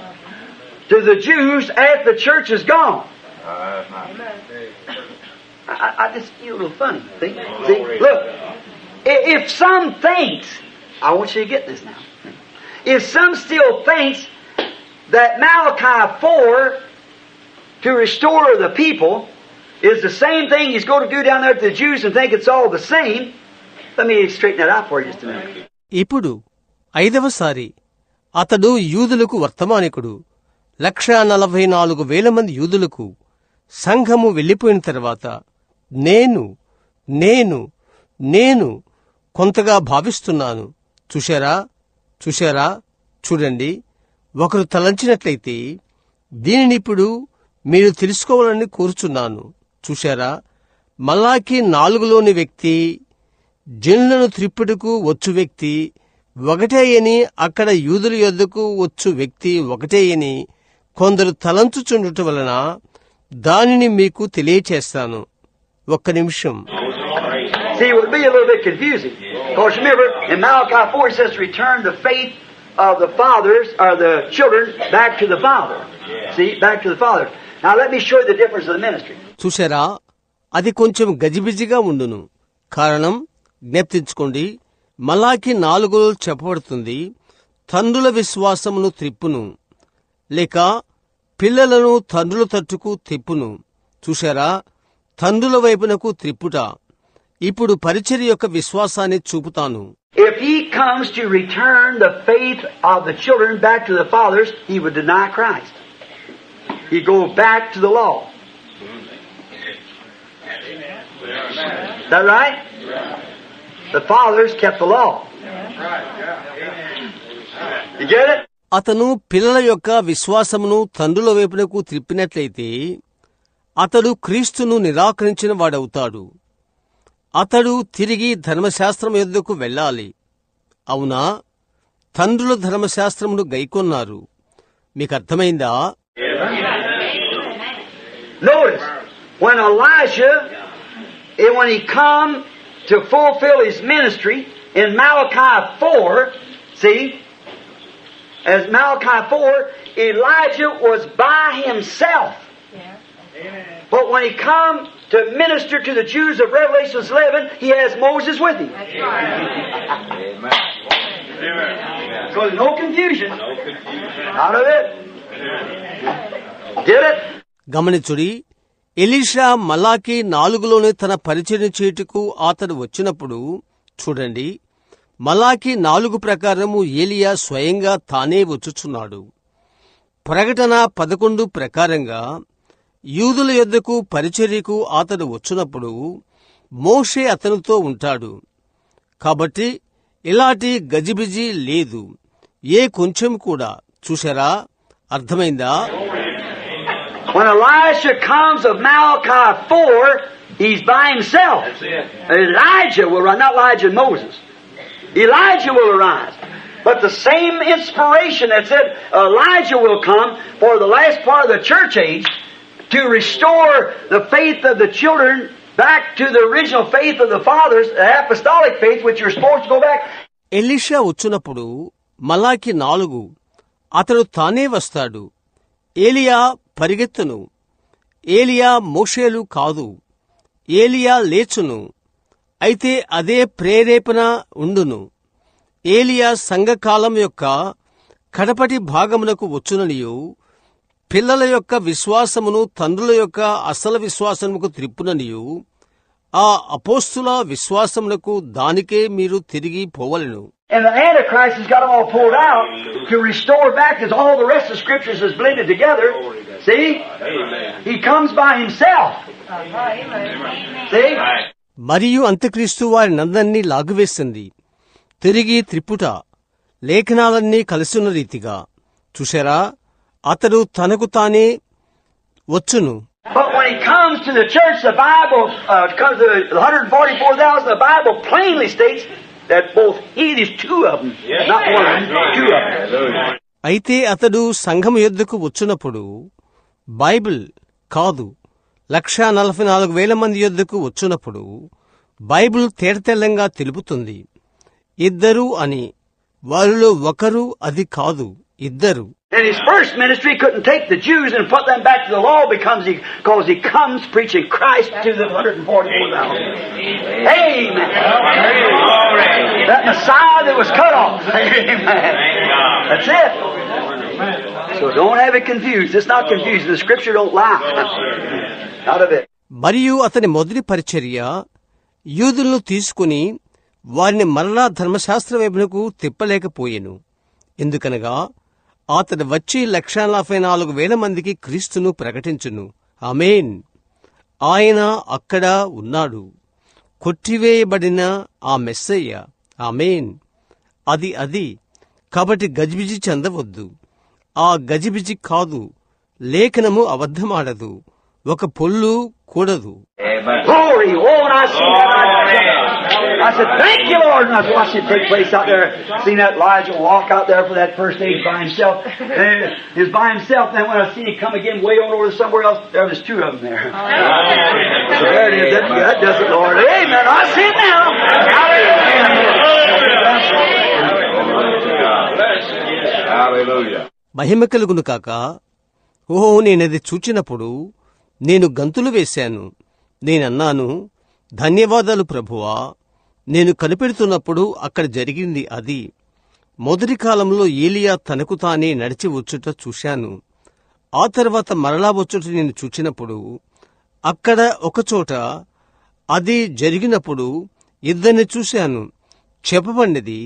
To the Jews after the church is gone. I just feel a little funny. See, look, if some thinks, I want you to get this now. If some still thinks that Malachi 4 to restore the people is the same thing he's going to do down there to the Jews and think it's all the same, let me straighten that out for you just a minute. ఇప్పుడు 5వసారి అతడు యూదులకు వర్తమానికుడు. 144,000 మంది యూదులకు సంఘము వెళ్లిపోయిన తర్వాత నేను కొంతగా భావిస్తున్నాను. చూశారా? చూడండి, ఒకరు తలంచినట్లయితే దీనినిప్పుడు మీరు తెలుసుకోవాలని కోరుచున్నాను. చూశారా? మలాకి 4లోని వ్యక్తి, జనులను త్రిప్పుటకు వచ్చు వ్యక్తి ఒకటేయని, అక్కడ యూదుల యొద్దకు వచ్చు వ్యక్తి ఒకటేయని కొందరు తలంచుచుండుట వలన దానిని మీకు తెలియచేస్తాను. ఒక్క నిమిషం. See, it would be a little bit confusing. Because remember, in Malachi 4 it says to return the faith of the fathers, or the children, back to the Father. See, back to the Father. Now let me show you the difference of the ministry. చూశారా? అది కొంచెం గజిబిజిగా ఉండును. కారణం జ్ఞప్తించుకోండి, మలాకి 4లో చెప్పబడుతుంది, తండ్రుల విశ్వాసమును త్రిప్పును, లేక పిల్లలను తండ్రుల తట్టుకు తిప్పును. చూశారా? తండ్రుల వైపునకు త్రిప్పుట. ఇప్పుడు పరిచర్య యొక్క విశ్వాసాన్ని చూపుతాను. If he comes to return the faith of the children back to the fathers, he would deny Christ. He'd go back to the law. Is that right? The fathers kept the law. You get it? అతను పిల్లల యొక్క విశ్వాసమును తండ్రుల వైపునకు త్రిప్పినట్లయితే అతడు క్రీస్తును నిరాకరించిన వాడవుతాడు. అతడు తిరిగి ధర్మశాస్త్రం యొద్దకు వెళ్ళాలి. అవునా? తండ్రుల ధర్మశాస్త్రమును గైకొన్నారు. మీకు అర్థమైందా? Notice, when Elijah, when he come to fulfill his ministry in Malachi 4, see, as Malachi 4, Elijah was by himself. Yeah. Amen. But when he come to minister to the Jews of Revelation 11, he has Moses with him. That's right. Amen. So there's no confusion. Out of it. Did it? గమనించుడి, Elisha Malachi 4లోనే తన పరిచర్య చేయుటకు అతడు వచ్చినప్పుడు చూడండి, మలాకి 4 ప్రకారము ఏలియా స్వయంగా తానే వచ్చుచున్నాడు. ప్రకటన 11 ప్రకారంగా యూదుల యొద్దకు పరిచర్యకు అతడు వచ్చినప్పుడు మోషే అతనితో ఉంటాడు. కాబట్టి ఇలాంటి గజిబిజి లేదు, ఏ కొంచెం కూడా. చూశారా? అర్థమైందా? When Elisha comes of Malachi 4, he's by himself. Elijah will rise, not Elijah and Moses. Elijah will arise. But the same inspiration that said Elijah will come for the last part of the church age to restore the faith of the children back to the original faith of the fathers, the apostolic faith, which you're supposed to go back. Elisha వచ్చినప్పుడు మలాకి 4 అతడు తానే వస్తాడు. ఏలియా పరిగెత్తును. ఏలియా మోషేలు కాదు. ఏలియా లేచును. అయితే అదే ప్రేరేపణ ఉండును. ఏలియా సంఘకాలం యొక్క కడపటి భాగమునకు వచ్చుననియు, పిల్లల యొక్క విశ్వాసమును తండ్రుల యొక్క అసలు విశ్వాసముకు త్రిప్పుననియు, ఆ అపోస్తుల విశ్వాసమునకు దానికే మీరు తిరిగి పోవలెను. And the Antichrist has got them all pulled out to restore back as all the rest of the scriptures is blended together. See? He comes by himself. See? మరియు అంత్యక్రీస్తు వారినందరినీ లాగువేసింది, తిరిగి త్రిపుట లేఖనాలన్నీ కలిసిన రీతిగా. చూశారా? అతడు తనకు తానే వచ్చును. But when he comes to the church, the Bible comes to the 144,000. The Bible plainly states that both he, there's two of them, not one of them, two of them. అయితే అతడు సంఘం యొద్దకు వచ్చినప్పుడు బైబిల్ కాదు, 144,000 మంది యొద్దకు వచ్చినప్పుడు Bible తేటతెల్లంగా తెలుపుతుంది, ఇద్దరు అని. వారిలో ఒకరు, అది కాదు, ఇద్దరు. In his first ministry, he couldn't take the Jews and put them back to the law because he comes preaching Christ to the 144,000. Amen. That Messiah that was cut off. Amen. That's it. So don't have it confused. It's not confused. The Scripture don't lie. Out of it. మరియు అతని మొదటి పరిచర్య యూదులను తీసుకుని వారిని మరలా ధర్మశాస్త్ర వైపునకు తిప్పలేకపోయెను. ఎందుకనగా అతడు వచ్చి 144,000 మందికి క్రీస్తును ప్రకటించును. ఆమేన్. ఆయన అక్కడ ఉన్నాడు, కొట్టివేయబడిన ఆ మెస్సయ్య. ఆమేన్. అది కాబట్టి గజిబిజి చెందవద్దు. ఆ గజిబిజి కాదు. లేఖనము అబద్ధమాడదు, ఒక పొల్లు కూడదు. Glory! Oh, and I seen that. I said, thank you, Lord. And I watched it take place out there. Seen that Elijah walk out there for that first age by himself. And he was by himself. Then when I seen him come again way on over to somewhere else, there was two of them there. So there it is. That does it, Lord. Amen. I see it now. Hallelujah. మహిమ కలుగును కాక. ఓహో, నేనది చూచినప్పుడు నేను గంతులు వేశాను. నేనన్నాను, ధన్యవాదాలు ప్రభువా. నేను కనిపెడుతున్నప్పుడు అక్కడ జరిగింది అది. మొదటి కాలంలో ఏలియా తనకు తానే నడిచి వచ్చుట చూశాను. ఆ తర్వాత మరలా వచ్చుట నేను చూచినప్పుడు అక్కడ ఒకచోట అది జరిగినప్పుడు ఇద్దరిని చూశాను. చెప్పబడినది,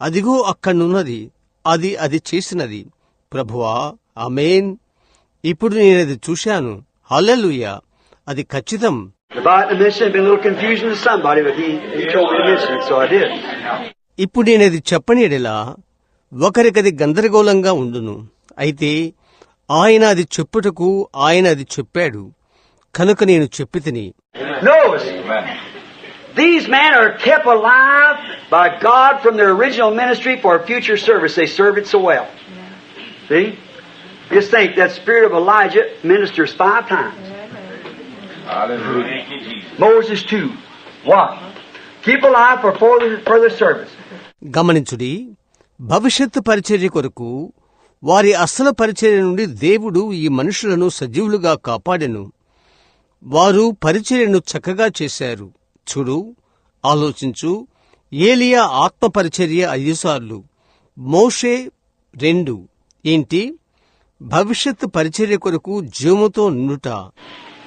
అదిగో అక్కడున్నది, అది చేసినది. ప్రభువా, ఆమేన్. ఇప్పుడు నేనది చూశాను. హల్లెలూయా. అది ఖచ్చితం. About the mission, been a little confusion to somebody, but he told me to mention it, so I did. ఇప్పుడు నేనది చెప్పని ఎడలా ఒకరికది గందరగోళంగా ఉండును. అయితే ఆయన అది చెప్పుటకు ఆయన అది చెప్పాడు కనుక నేను చెప్పితిని. Notice, these men are kept alive by God from their original ministry for future service. They serve it so well. See? Just think, that spirit of Elijah ministers 5 times. Hallelujah. Moses 2. What? Keep alive for further service. గమనించుడి, భవిష్యత్తు పరిచర్య కొరకు వారి అసలు పరిచర్య నుండి దేవుడు ఈ మనుషులను సజీవులుగా కాపాడెను. వారు పరిచర్యను చక్కగా చేశారు. చూడు, ఆలోచించు. ఏలియా ఆత్మ పరిచర్య 5 సార్లు, మోషే 2. ఏంటి? భవిష్యత్తు పరిచర్య కొరకు జీవముతో నుండుట.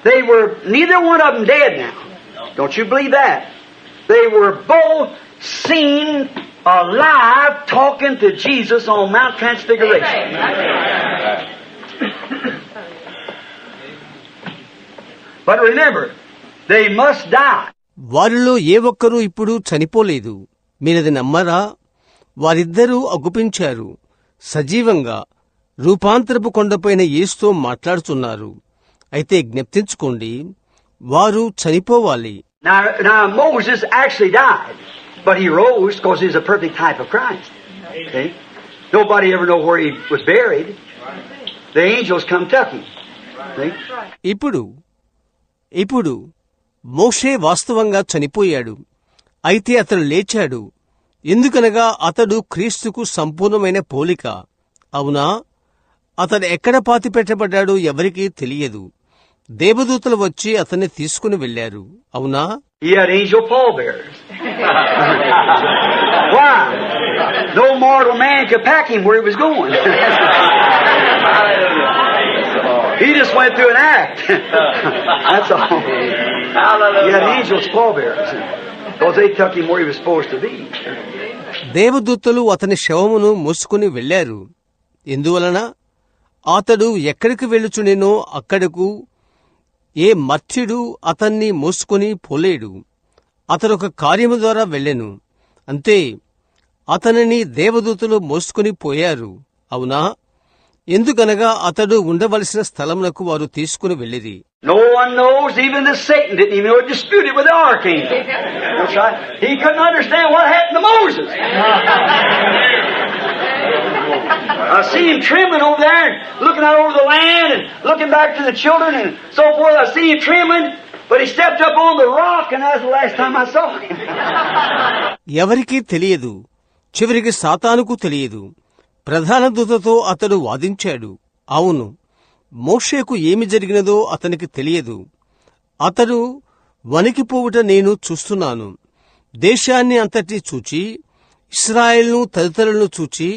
They were neither one of them dead now. Don't you believe that? They were both seen alive talking to Jesus on Mount Transfiguration. But remember, they must die. వారిలో ఏ ఒక్కరూ ఇప్పుడు చనిపోలేదు. మీరది నమ్మరా? వారిద్దరూ అగుపించారు. సజీవంగా రూపాంతరపు కొండపైన యేసుతో మాట్లాడుతున్నారు. అయితే జ్ఞప్తించుకోండి, వారు చనిపోవాలి. Now Moses actually died, but he rose because he's a perfect type of Christ. Okay? Nobody ever know where he was buried. The angels come took him. See? ఇప్పుడు మోషే వాస్తవంగా చనిపోయాడు. అయితే అతడు లేచాడు. ఎందుకనగా అతడు క్రీస్తుకు సంపూర్ణమైన పోలిక. అవునా? అతడు ఎక్కడ పాతిపెట్టబడ్డాడో ఎవరికీ తెలియదు. దేవదూతలు వచ్చి అతన్ని తీసుకుని వెళ్లారు. అవునా? He had angel pallbearers. Why? No mortal man could pack him where he was going. He just went through an act. That's all. He had angels pallbearers because they took him where he was supposed to be. దేవదూతలు అతని శవమును మోసుకుని వెళ్లారు. ఎందువలన? అతడు ఎక్కడికి వెళ్ళుచునేనో అక్కడకు ఏ మర్త్యుడు అతన్ని మోసుకొని పోలేడు. అతడొక కార్యము ద్వారా వెళ్ళెను. అంతే, అతనిని దేవదూతలు మోసుకుని పోయారు. అవునా? ఎందుకనగా అతడు ఉండవలసిన స్థలమునకు వారు తీసుకుని వెళ్ళిరి. No one knows, even the Satan didn't even know, disputed with the archangel. That's right. He couldn't understand what happened to Moses. I see him trembling over there and looking out over the land and looking back to the children and so forth. I see him trembling, but he stepped up on the rock and that's the last time I saw him. ఎవరికీ తెలియదు. చివరికి సాతానుకు తెలియదు. ప్రధాన దూతతో అతడు వాదించాడు. అవును, మోషేకు ఏమి జరిగినదో అతనికి తెలియదు. అతడు వణికిపోవుట నేను చూస్తున్నాను. దేశాన్ని అంతటి చూచి, ఇశ్రాయేలును తదితరులను చూచి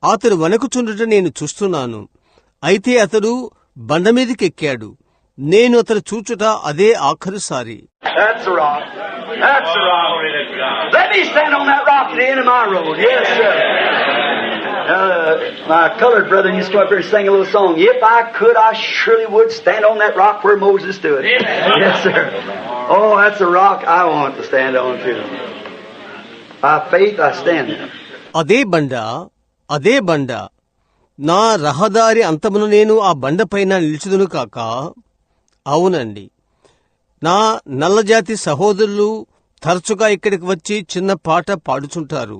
అతడు వణకుచుండుట నేను చూస్తున్నాను. అయితే అతడు బండమీదికెక్కాడు. నేను అతడు చూచుట అదే ఆఖరుసారి. That's the rock. That's the rock. Let me stand on that rock at the end of my road. Yes, sir. My colored brother used to come up here and sing a little song. If I could, I surely would stand on that rock where Moses stood. Yes, sir. Oh, that's a rock I want to stand on too. By faith, I stand there. అదే బండ, నా రహదారి అంతమును నేను ఆ బండపైన నిలుచుదును కాక. అవునండి, నా నల్లజాతి సహోదరులు తరచుగా ఇక్కడికి వచ్చి చిన్న పాట పాడుచుంటారు.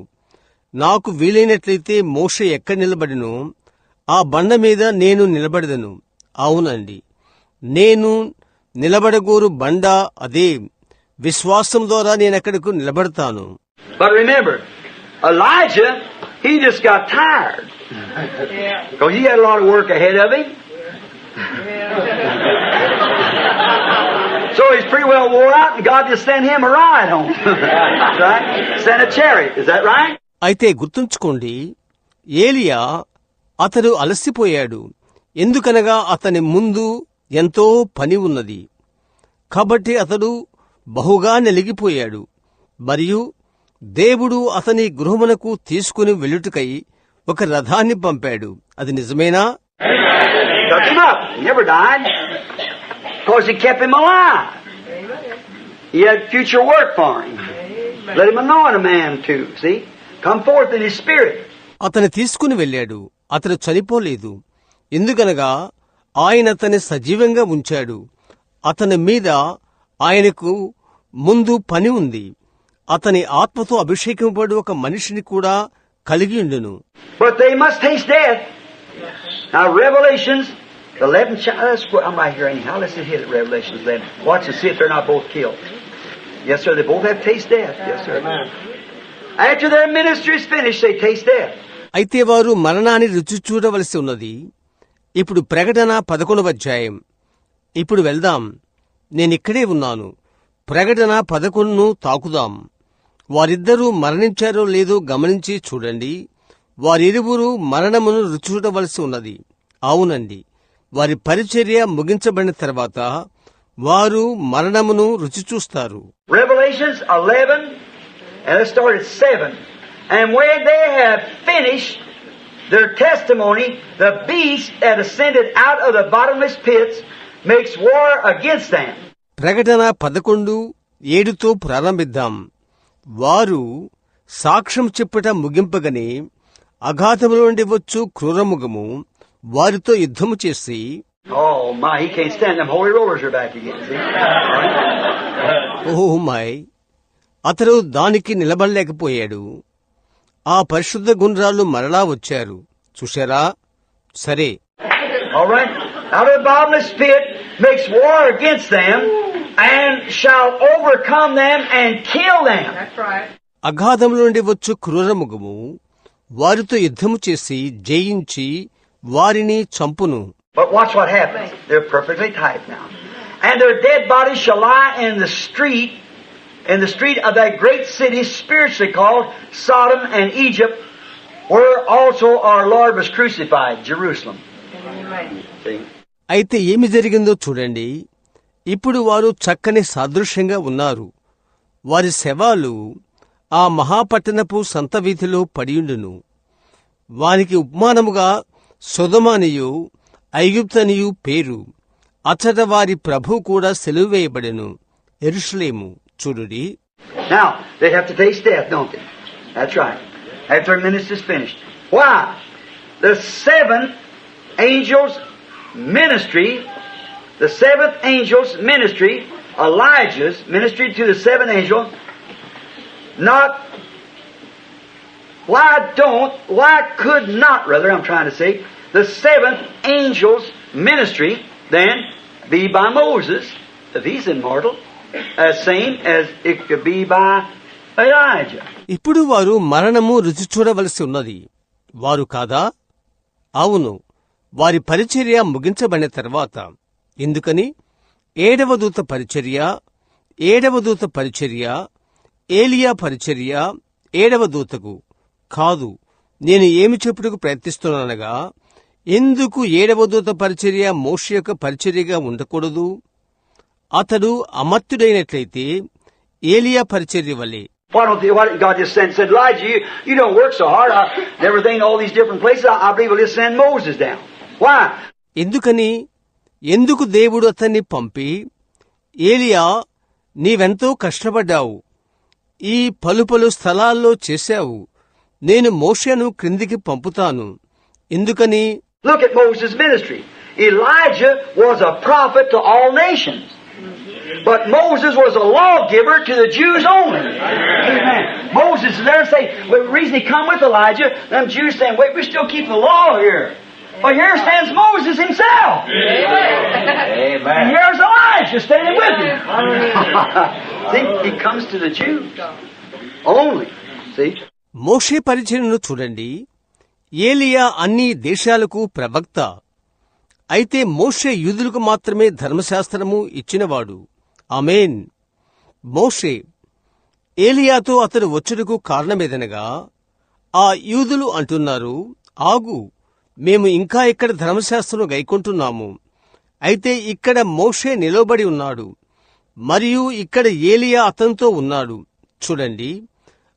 నాకు వీలైనట్లయితే మోషే ఎక్కడ నిలబడినో ఆ బండ మీద నేను నిలబడదను. అవునండి, నేను నిలబడగోరు బండ అదే. విశ్వాసం ద్వారా నేనక్కడకు నిలబడతాను. But remember, Elijah, he just got tired. Because he had a lot of work ahead of him. So he's pretty well wore out and God just sent him a ride home. Right? Sent a chariot. Is that right? అయితే గుర్తుంచుకోండి, ఏలియా అతడు అలసిపోయాడు. ఎందుకనగా అతని ముందు ఎంతో పని ఉన్నది. కాబట్టి అతడు బహుగా నలిగిపోయాడు. మరియు దేవుడు అతని గృహమునకు తీసుకుని వెళ్ళుటకై ఒక రథాన్ని పంపాడు. అది నిజమేనా? Took him up. He never died. Because he kept him alive. He had future work for him. Let him anoint a man too. See? Come forth in his spirit. అతను తీసుకుని వెళ్ళాడు. అతడు చనిపోలేదు. ఎందుకనగా ఆయన అతన్ని సజీవంగా ఉంచాడు. అతని మీద ఆయనకు ముందు పని ఉంది. అతని ఆత్మతో అభిషేకింపబడు ఒక మనిషిని కూడా కలిగి ఉండును. But they must taste death. Now Revelations 11, I'm right here anyhow. Let's just hit it, Revelations 11. Watch and see if they're not both killed. Yes, sir, they both have taste death. Yes, sir. After their ministry is finished, they taste death. అయితే వారు మరణాన్ని రుచి చూడవలసి ఉన్నది. ఇప్పుడు ప్రకటన 11వ అధ్యాయం. ఇప్పుడు వెళ్దాం. నేనిక్కడే ఉన్నాను. ప్రకటన 11ను తాకుదాం. వారిద్దరూ మరణించారో లేదో గమనించి చూడండి. వారిరువురు మరణమును రుచి చూడవలసి ఉన్నది. అవునండి, వారి పరిచర్య ముగించబడిన తర్వాత వారు మరణమును రుచి చూస్తారు. Revelations 11, and let's start at 7. And when they have finished their testimony, the beast that ascended out of the bottomless pits makes war against them. ప్రకటన 11:7తో ప్రారంభిద్దాం. వారు సాక్ష్యం చెప్పుట ముగింపగనే అగాధములో నుండి వచ్చు క్రూరముఖము వారితో యుద్ధము చేసి, Oh my, he can't stand them. Holy rollers are back again. See? Oh my, అతడు దానికి నిలబడలేకపోయాడు. ఆ పరిశుద్ధ గుండ్రాలు మరలా వచ్చారు. చూశారా? సరే. All right. Out of the bottomless pit makes war against them and shall overcome them and kill them. That's right. అగాధముల నుండి వచ్చు క్రూరముఖము వారితో యుద్ధము చేసి జయించి వారిని చంపును. But watch what happens. They're perfectly tight now. And their dead bodies shall lie in the street of that great city spiritually called Sodom and Egypt, where also our Lord was crucified, Jerusalem. See? అయితే ఏమి జరిగిందో చూడండి. ఇప్పుడు వారు చక్కని సాదృశ్యంగా ఉన్నారు. వారి శవాలు ఆ మహాపట్టణపు సంతవీధిలో పడియుండును. వారికి ఉపమానముగా సొదొమనియు ఐగుప్తనియు పేరు. అచ్చట వారి ప్రభు కూడా సెలువేయబడెను, యెరూషలేము. చూడుడి. Now, they have to taste death, don't they? That's right. After a minute is finished. Why? The seventh angel's ministry, Elijah's ministry to the seventh angel, I'm trying to say, the seventh angel's ministry then be by Moses, if he's immortal, as same as it could be by Elijah. ఇప్పుడు వారు మరణము రుచి చూడవలసి ఉన్నది. వారు కాదా? అవును, వారి పరిచర్య ముగించబడిన తర్వాత. ఎందుకని? ఏడవ దూత పరిచర్య ఏలియా పరిచర్య ఏడవ దూతకు కాదు. నేను ఏమి చెప్పుటకు ప్రయత్నిస్తున్నానగా, ఎందుకు ఏడవ దూత పరిచర్య మోషే యొక్క పరిచర్యగా ఉండకూడదు? అతడు అమర్త్యుడైనట్లయితే ఏలియా పరిచర్య వలె. Why God just said, Elijah, you don't work so hard, everything, all these different places, I believe we'll just send Moses down. Why? ఎందుకు దేవుడు అతన్ని పంపి, ఏలియా, నీవెంతో కష్టపడ్డావు, ఈ పలు స్థలాల్లో చేశావు, నేను మోషేను క్రిందికి పంపుతాను. ఎందుకని? Look at Moses' ministry. Elijah was a prophet to all nations. But Moses was a lawgiver to the Jews only. Amen. Moses is there and say, well, the reason he come with Elijah, them Jews saying, wait, we still keep the law here. But here stands Moses himself. Amen. And here's Elijah standing with him. See, he comes to the Jews only. See? మోషే పరిచర్యను చూడండి. ఏలియా అన్ని దేశాలకు ప్రవక్త. అయితే మోషే యూదులకు మాత్రమే ధర్మశాస్త్రము ఇచ్చినవాడు. ఆమేన్. మోషే ఏలియాతో అతడు వచ్చుటకు కారణమేదనగా, ఆ యూదులు అంటున్నారు, ఆగు, మేము ఇంకా ఇక్కడ ధర్మశాస్త్రం గైకొంటున్నాము. అయితే ఇక్కడ మోషే నిలబడి ఉన్నాడు, మరియు ఇక్కడ ఏలియా అతనితో ఉన్నాడు. చూడండి,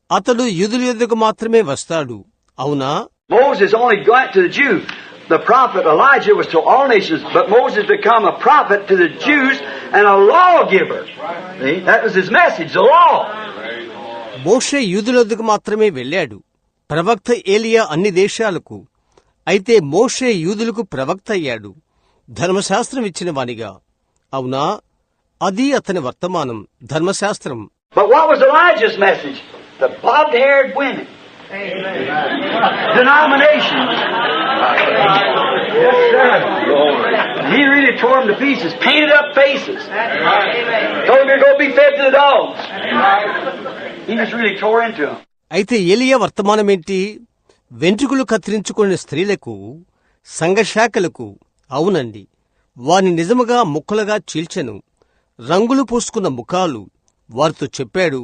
అతడు యూదుల యొద్దకు మాత్రమే వస్తాడు. అవునా? Moses only went to the Jews. The prophet Elijah was to all nations, but Moses became a prophet to the Jews and a lawgiver. See? That was his message, the law. మోషే యూదుల యొద్దకు మాత్రమే వెళ్ళాడు, ప్రవక్త ఏలియా అన్ని దేశాలకు. అయితే మోషే యూదులకు ప్రవక్త అయ్యాడు, ధర్మశాస్త్రం ఇచ్చిన వానిగా. అవునా? అది అతని వర్తమానం, ధర్మశాస్త్రం. But what was Elijah's message? The bobbed-haired women. Denominations. Yes, sir. He really tore them to pieces, painted up faces. Told them you're going to be fed to the dogs. He just really tore into them. అయితే ఏలియా వర్తమానమేంటి? వెంట్రుకలు కత్తిరించుకునే స్త్రీలకు, సంఘశాఖలకు. అవునండి, వారిని నిజముగా ముక్కలుగా చీల్చెను, రంగులు పూసుకున్న ముఖాలు. వారితో చెప్పాడు,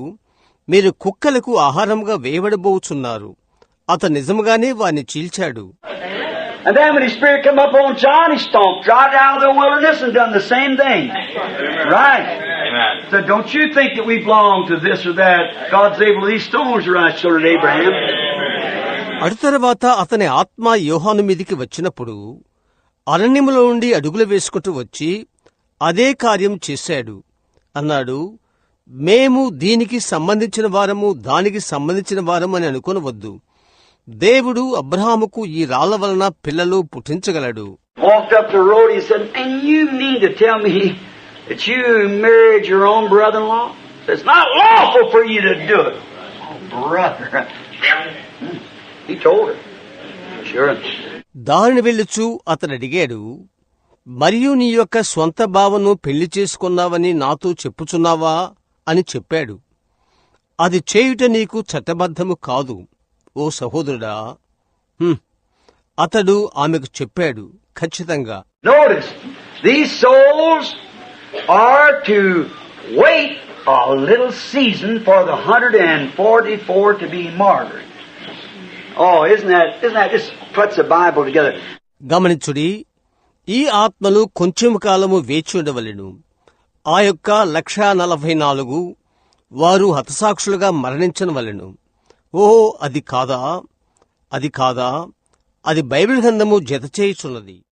మీరు కుక్కలకు ఆహారంగా వేయబడబోచున్నారు. అతను నిజంగానే వారిని చీల్చాడు. And then when his spirit come up on John, he stomped right out of the wilderness and done the same thing. Right. So don't you think that we belong to this or that. God's able to these stones to rise children of Abraham. అటు తర్వాత అతని ఆత్మ యోహాను మీదికి వచ్చినప్పుడు అరణ్యములో నుండి అడుగులు వేసుకుంటూ వచ్చి అదే కార్యం చేశాడు. అన్నాడు, మేము దీనికి సంబంధించిన వారము, దానికి సంబంధించిన వారము అని అనుకోనవద్దు. దేవుడు అబ్రహాముకు ఈ రాళ్ల వలన పిల్లలు పుట్టించగలడు. Walked up the road, he said, and you mean to tell me that you married your own brother-in-law? It's not lawful for you to do it. Oh, brother. He told her. Sure. దారిని వెళ్ళుచు అతను అడిగాడు, మరియు నీ యొక్క స్వంత బావను పెళ్లి చేసుకున్నావని నాతో చెప్పుచున్నావా అని చెప్పాడు. అది చేయుట నీకు చట్టబద్ధము కాదు ఓ సహోదరుడా. అతడు ఆమెకు చెప్పాడు, ఖచ్చితంగా. Notice, these souls are to wait a little season for the 144 to be martyred. Oh, isn't that just puts the Bible together? గమనించుడి, ఈ ఆత్మలు కొంచెం కాలము వేచి ఉండవలెను. ఆ యొక్క 144 వారు హతసాక్షులుగా మరణించనవలెను. ఓహో, అది కాదా, అది బైబిల్ గ్రంథము జతచేయుచున్నది.